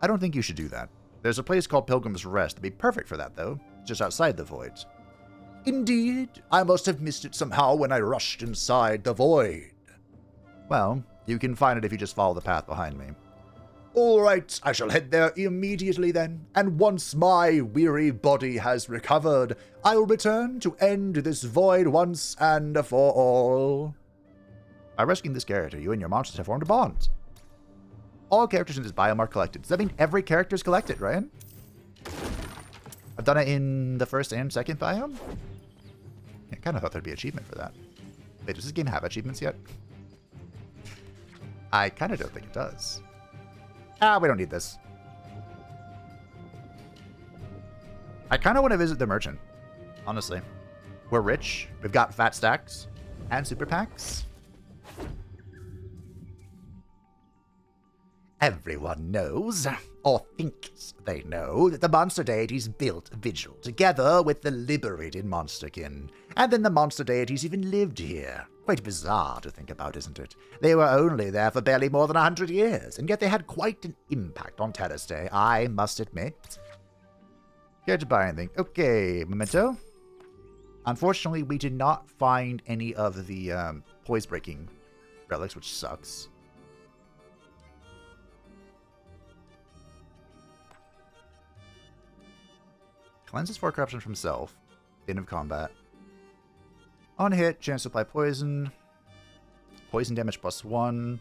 Speaker 1: I don't think you should do that. There's a place called Pilgrim's Rest that'd be perfect for that, though. Just outside the void. Indeed, I must have missed it somehow when I rushed inside the void. Well, you can find it if you just follow the path behind me. All right, I shall head there immediately then, and once my weary body has recovered, I will return to end this void once and for all. By rescuing this character, you and your monsters have formed a bond. All characters in this biome are collected. Does that mean every character is collected, right? I've done it in the first and second biome? I kind of thought there'd be an achievement for that. Wait, does this game have achievements yet? I kind of don't think it does. We don't need this. I kind of want to visit the merchant, honestly. We're rich, we've got fat stacks, and super packs. Everyone knows, or thinks they know, that the monster deities built Vigil together with the liberated monsterkin. And then the monster deities even lived here. Quite bizarre to think about, isn't it? They were only there for barely more than 100 years, and yet they had quite an impact on Terrace Day, I must admit. Care to buy anything? Okay, memento. Unfortunately, we did not find any of the poise-breaking relics, which sucks. Cleanses 4 corruption from self. End of combat. On hit, chance to apply poison. Poison damage +1.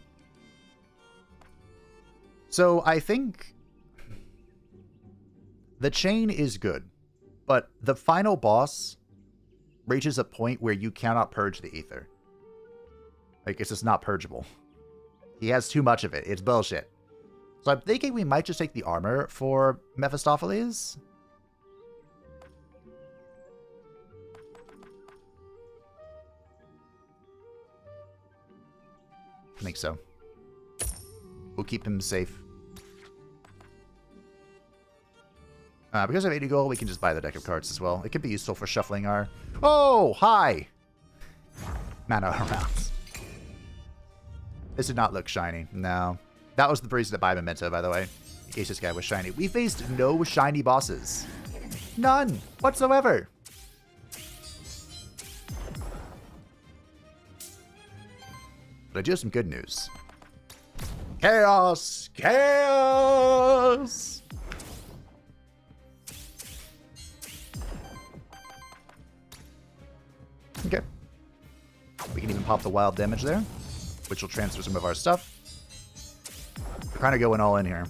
Speaker 1: So I think the chain is good, but the final boss reaches a point where you cannot purge the ether. Like, it's just not purgeable. He has too much of it. It's bullshit. So I'm thinking we might just take the armor for Mephistopheles. I think so. We'll keep him safe. Because of 80 gold, we can just buy the deck of cards as well. It could be useful for shuffling our... Oh, hi! Mana around. This did not look shiny. No. That was the reason to buy Memento, by the way. In case this guy was shiny. We faced no shiny bosses. None whatsoever. But I do have some good news. Chaos! Chaos! Okay. We can even pop the wild damage there, which will transfer some of our stuff. We're kind of going all in here.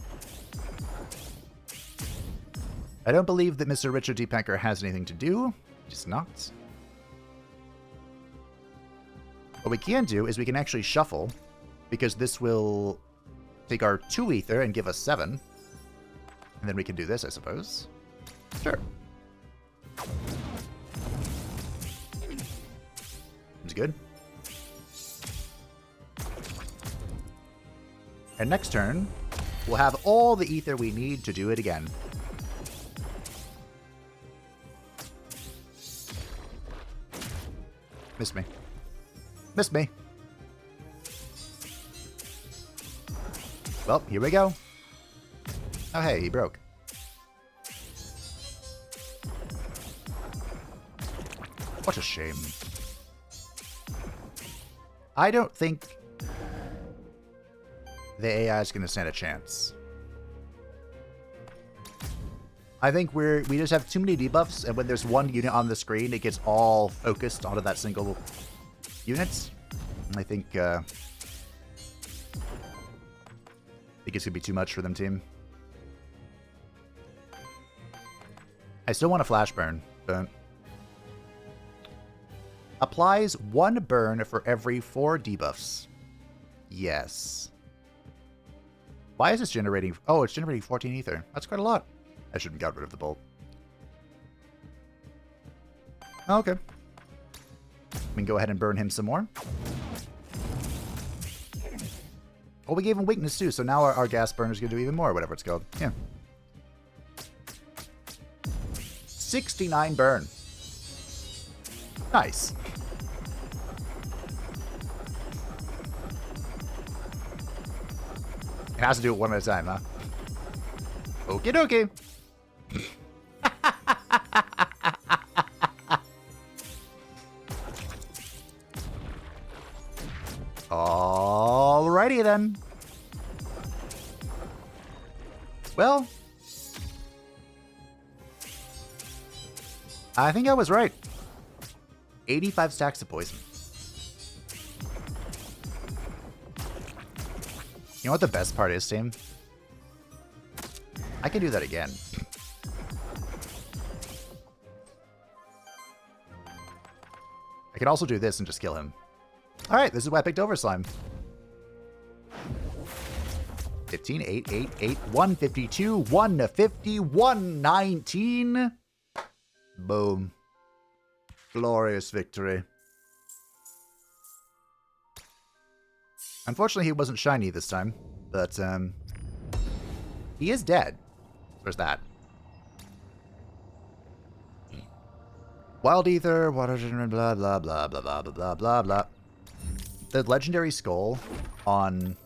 Speaker 1: I don't believe that Mr. Richard D. Pecker has anything to do. He's not. What we can do is we can actually shuffle, because this will take our 2 ether and give us 7. And then we can do this, I suppose. Sure. Seems good. And next turn, we'll have all the ether we need to do it again. Missed me. Missed me. Well, here we go. Oh, hey, he broke. What a shame. I don't think the AI is going to stand a chance. I think we just have too many debuffs, and when there's one unit on the screen, it gets all focused onto that single unit. And I think it's gonna be too much for them, team. I still want a flash burn, but applies 1 burn for every 4 debuffs. Yes. Why is this generating? Oh, it's generating 14 ether. That's quite a lot. I shouldn't have got rid of the bolt. Okay. We can go ahead and burn him some more. Oh, we gave him weakness too, so now our gas burner's gonna do even more, whatever it's called. Yeah. 69 burn. Nice. It has to do it one at a time, huh? Okie dokie. Alrighty then. Well, I think I was right. 85 stacks of poison. You know what the best part is, team? I can do that again. I can also do this and just kill him. Alright, this is why I picked Overslime. 15, 8, 8, 8, 152, 150, 119. Boom. Glorious victory. Unfortunately, he wasn't shiny this time, but he is dead. There's that. Wild Ether, Water Generation, blah, blah, blah, blah, blah, blah, blah, blah. The Legendary Skull on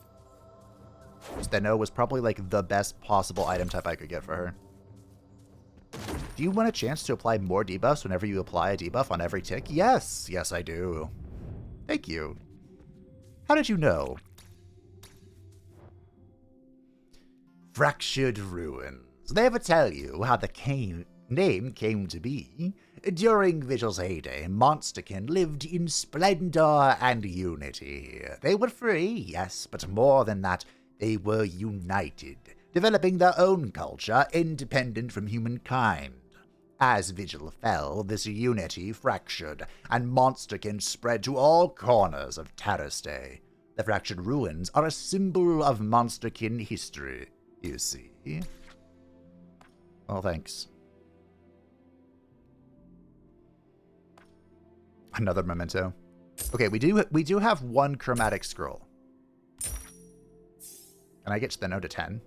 Speaker 1: Steno was probably like the best possible item type I could get for her. Do you want a chance to apply more debuffs whenever you apply a debuff on every tick? Yes! Yes, I do. Thank you. How did you know? Fractured Ruins. They ever tell you how the name came to be? During Vigil's heyday, Monsterkin lived in splendor and unity. They were free, yes, but more than that, they were united, developing their own culture independent from humankind. As Vigil fell, this unity fractured, and Monsterkin spread to all corners of Terrastay. The Fractured Ruins are a symbol of Monsterkin history, you see. Oh, thanks. Another memento. Okay, we do have one chromatic scroll. Can I get Steno to 10?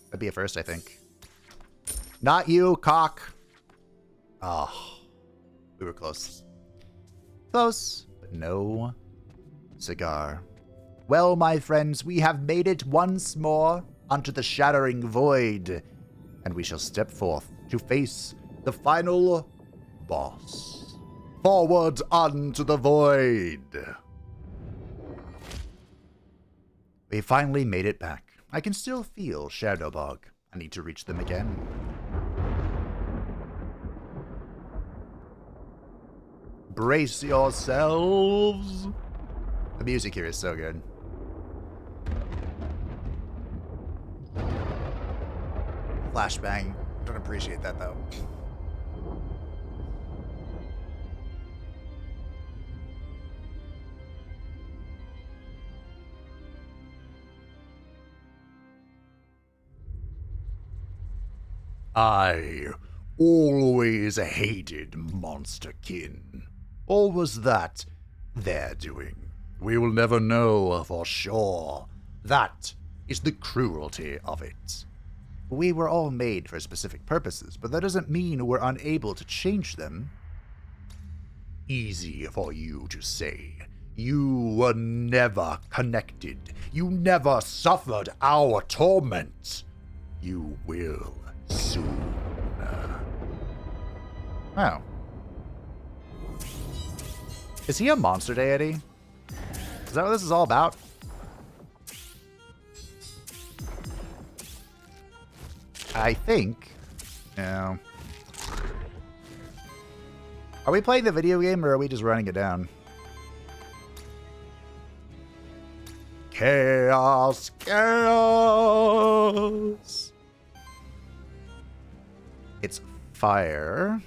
Speaker 1: That'd be a first, I think. Not you, cock. Oh, we were close. Close, but no cigar. Well, my friends, we have made it once more unto the shattering void, and we shall step forth to face the final boss. Forward unto the void. We finally made it back. I can still feel Shadowbog. I need to reach them again. Brace yourselves. The music here is so good. Flashbang. Don't appreciate that though. I always hated Monsterkin. Or was that their doing? We will never know for sure. That is the cruelty of it. We were all made for specific purposes, but that doesn't mean we're unable to change them. easy for you to say. You were never connected. You never suffered our torment. You will soon. Oh. Is he a monster deity? Is that what this is all about? I think. No. Are we playing the video game or are we just running it down? Chaos! Chaos! It's fire.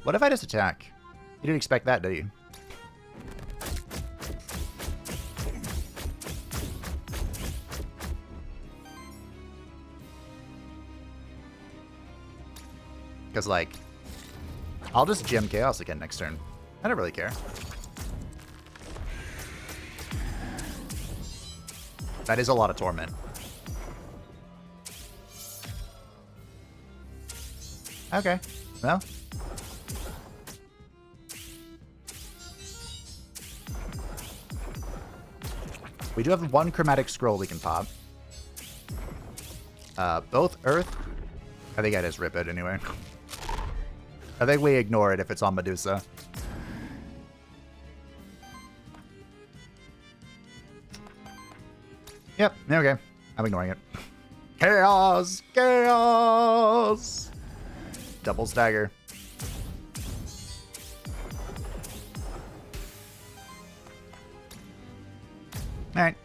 Speaker 1: What if I just attack? You didn't expect that, did you? Because, like, I'll just gem Chaos again next turn. I don't really care. That is a lot of torment. Okay, well. We do have one chromatic scroll we can pop. Both Earth. I think I just rip it anyway. I think we ignore it if it's on Medusa. Yep, okay. I'm ignoring it. Chaos! Chaos! Double stagger. Alright.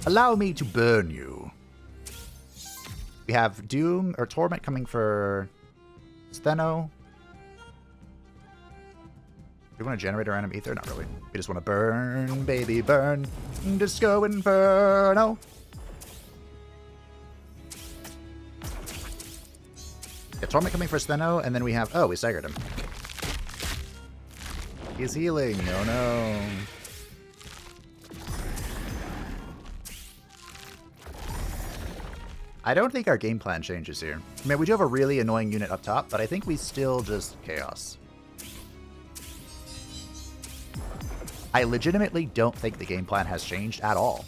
Speaker 1: Allow me to burn you. We have Doom or Torment coming for Steno. Do we want to generate a random ether? Not really. We just want to burn, baby, burn. Disco Inferno. Yeah, Torment coming for Steno, and then we have... Oh, we staggered him. He's healing. Oh, no. I don't think our game plan changes here. I mean, we do have a really annoying unit up top, but I think we still just Chaos. I legitimately don't think the game plan has changed at all.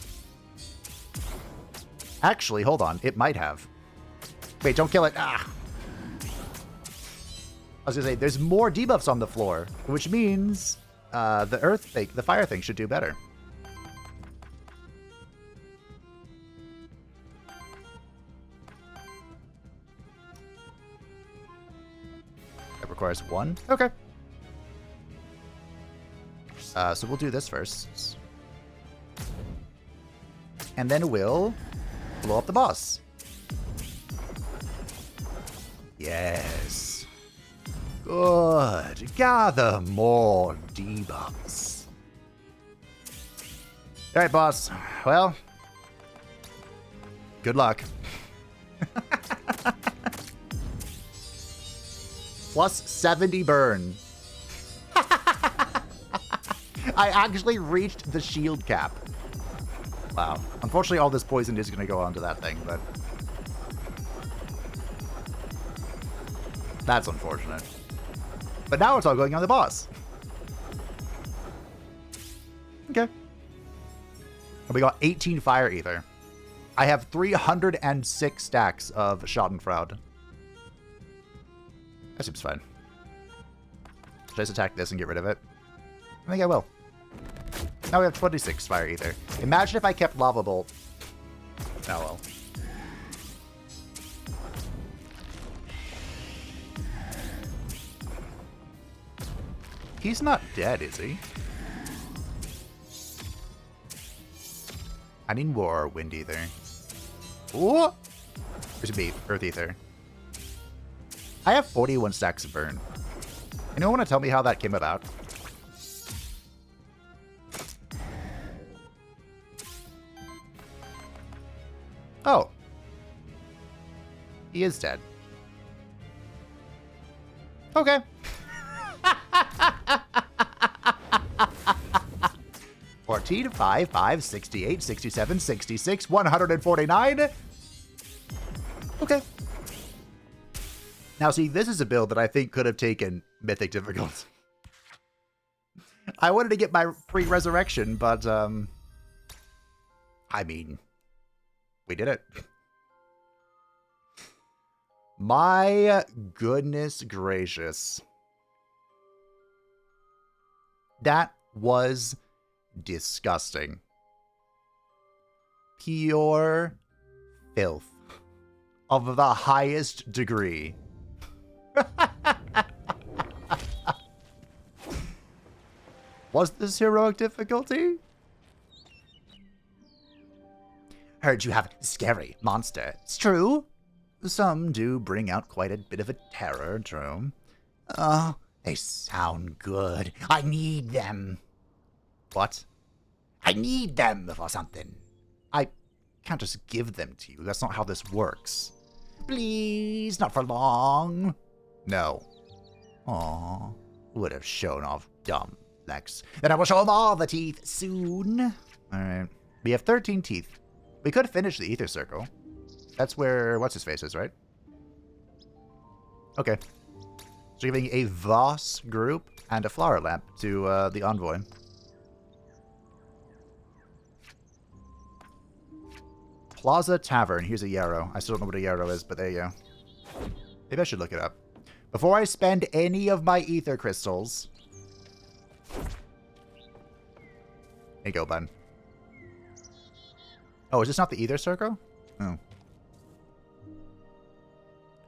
Speaker 1: Actually, hold on. It might have. Wait, don't kill it. Ah! I was gonna say, there's more debuffs on the floor, which means the earth thing, the fire thing should do better. It requires one. Okay. So we'll do this first. And then we'll blow up the boss. Yes. Good. Gather more debuffs. Alright, boss. Well, good luck. Plus 70 burn. I actually reached the shield cap. Wow. Unfortunately, all this poison is going to go onto that thing, but... That's unfortunate. But now it's all going on the boss. Okay. And we got 18 fire ether. I have 306 stacks of Schadenfreude. That seems fine. Should I just attack this and get rid of it? I think I will. Now we have 26 fire ether. Imagine if I kept Lava Bolt. Oh well. He's not dead, is he? I need more Wind Ether. Ooh! There's a Earth Ether. I have 41 stacks of burn. Anyone want to tell me how that came about? Oh. He is dead. Okay. 14, 5, 5, 68, 67, 66, 149. Okay. Now, see, this is a build that I think could have taken Mythic difficulty. I wanted to get my pre-resurrection, but, I mean, we did it. My goodness gracious. That was disgusting. Pure filth of the highest degree. Was this heroic difficulty? Heard you have scary monster. It's true. Some do bring out quite a bit of a terror, true. Oh, they sound good. I need them. What? I need them for something. I can't just give them to you. That's not how this works. Please, not for long. No. Aw, would have shown off dumb Lex. Then I will show them all the teeth soon. Alright. We have 13 teeth. We could finish the Ether Circle. That's where what's-his-face is, right? Okay. So giving a Voss group and a flower lamp to the envoy. Plaza Tavern. Here's a yarrow. I still don't know what a yarrow is, but there you go. Maybe I should look it up. Before I spend any of my ether crystals. Here you go, bud. Oh, is this not the Ether Circle? Oh.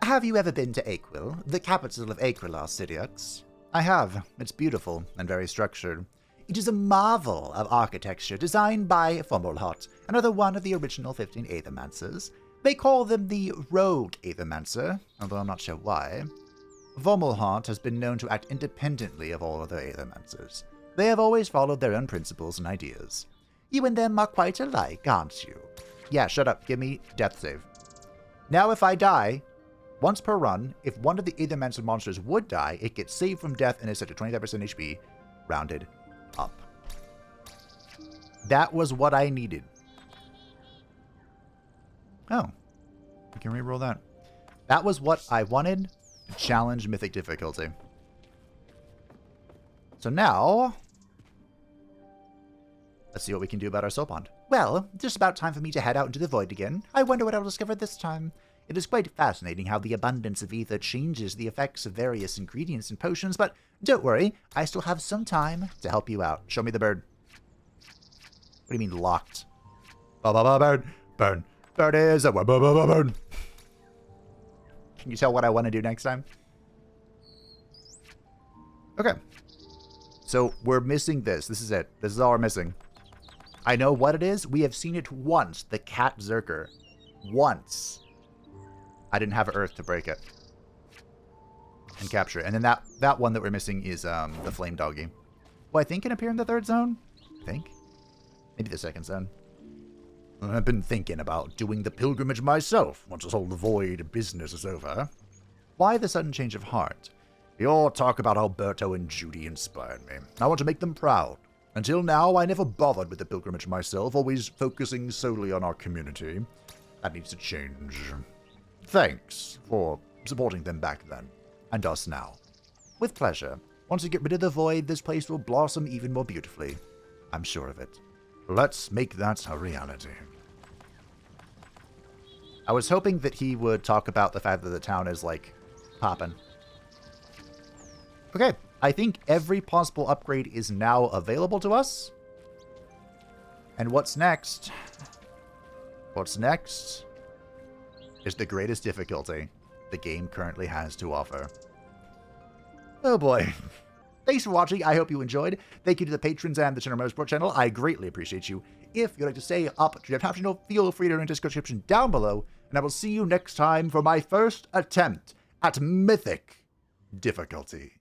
Speaker 1: Have you ever been to Aquil, the capital of Aquilar, Syriax? I have. It's beautiful and very structured. It is a marvel of architecture designed by Fomalhaut, another one of the original 15 Aethermancers. They call them the Rogue Aethermancer, although I'm not sure why. Fomalhaut has been known to act independently of all other Aethermancers. They have always followed their own principles and ideas. You and them are quite alike, aren't you? Yeah, shut up. Give me death save. Now if I die, once per run, if one of the Aethermancer monsters would die, it gets saved from death and is set to 25% HP, rounded up. That was what I needed. Oh. I can reroll that. That was what I wanted to challenge Mythic difficulty. So now, let's see what we can do about our soul pond. Well, just about time for me to head out into the void again. I wonder what I'll discover this time. It is quite fascinating how the abundance of ether changes the effects of various ingredients and potions, but don't worry, I still have some time to help you out. Show me the bird. What do you mean locked? Bird. Burn. Bird is a bird. Can you tell what I want to do next time? Okay. So we're missing this. This is it. This is all we're missing. I know what it is. We have seen it once. The cat Zerker. Once. I didn't have Earth to break it. And capture it. And then that one that we're missing is the Flame Doggy. Well, I think can appear in the third zone. I think. Maybe the second zone. I've been thinking about doing the pilgrimage myself once this whole void business is over. Why the sudden change of heart? Your talk about Alberto and Judy inspired me. I want to make them proud. Until now, I never bothered with the pilgrimage myself, always focusing solely on our community. That needs to change. Thanks for supporting them back then, and us now. With pleasure. Once you get rid of the void, this place will blossom even more beautifully. I'm sure of it. Let's make that a reality. I was hoping that he would talk about the fact that the town is, like, popping. Okay, I think every possible upgrade is now available to us. And what's next? What's next is the greatest difficulty the game currently has to offer. Oh boy. Thanks for watching. I hope you enjoyed. Thank you to the patrons and the Channel Motorsport channel. I greatly appreciate you. If you'd like to stay up to your top channel, feel free to enter the description down below. And I will see you next time for my first attempt at Mythic difficulty.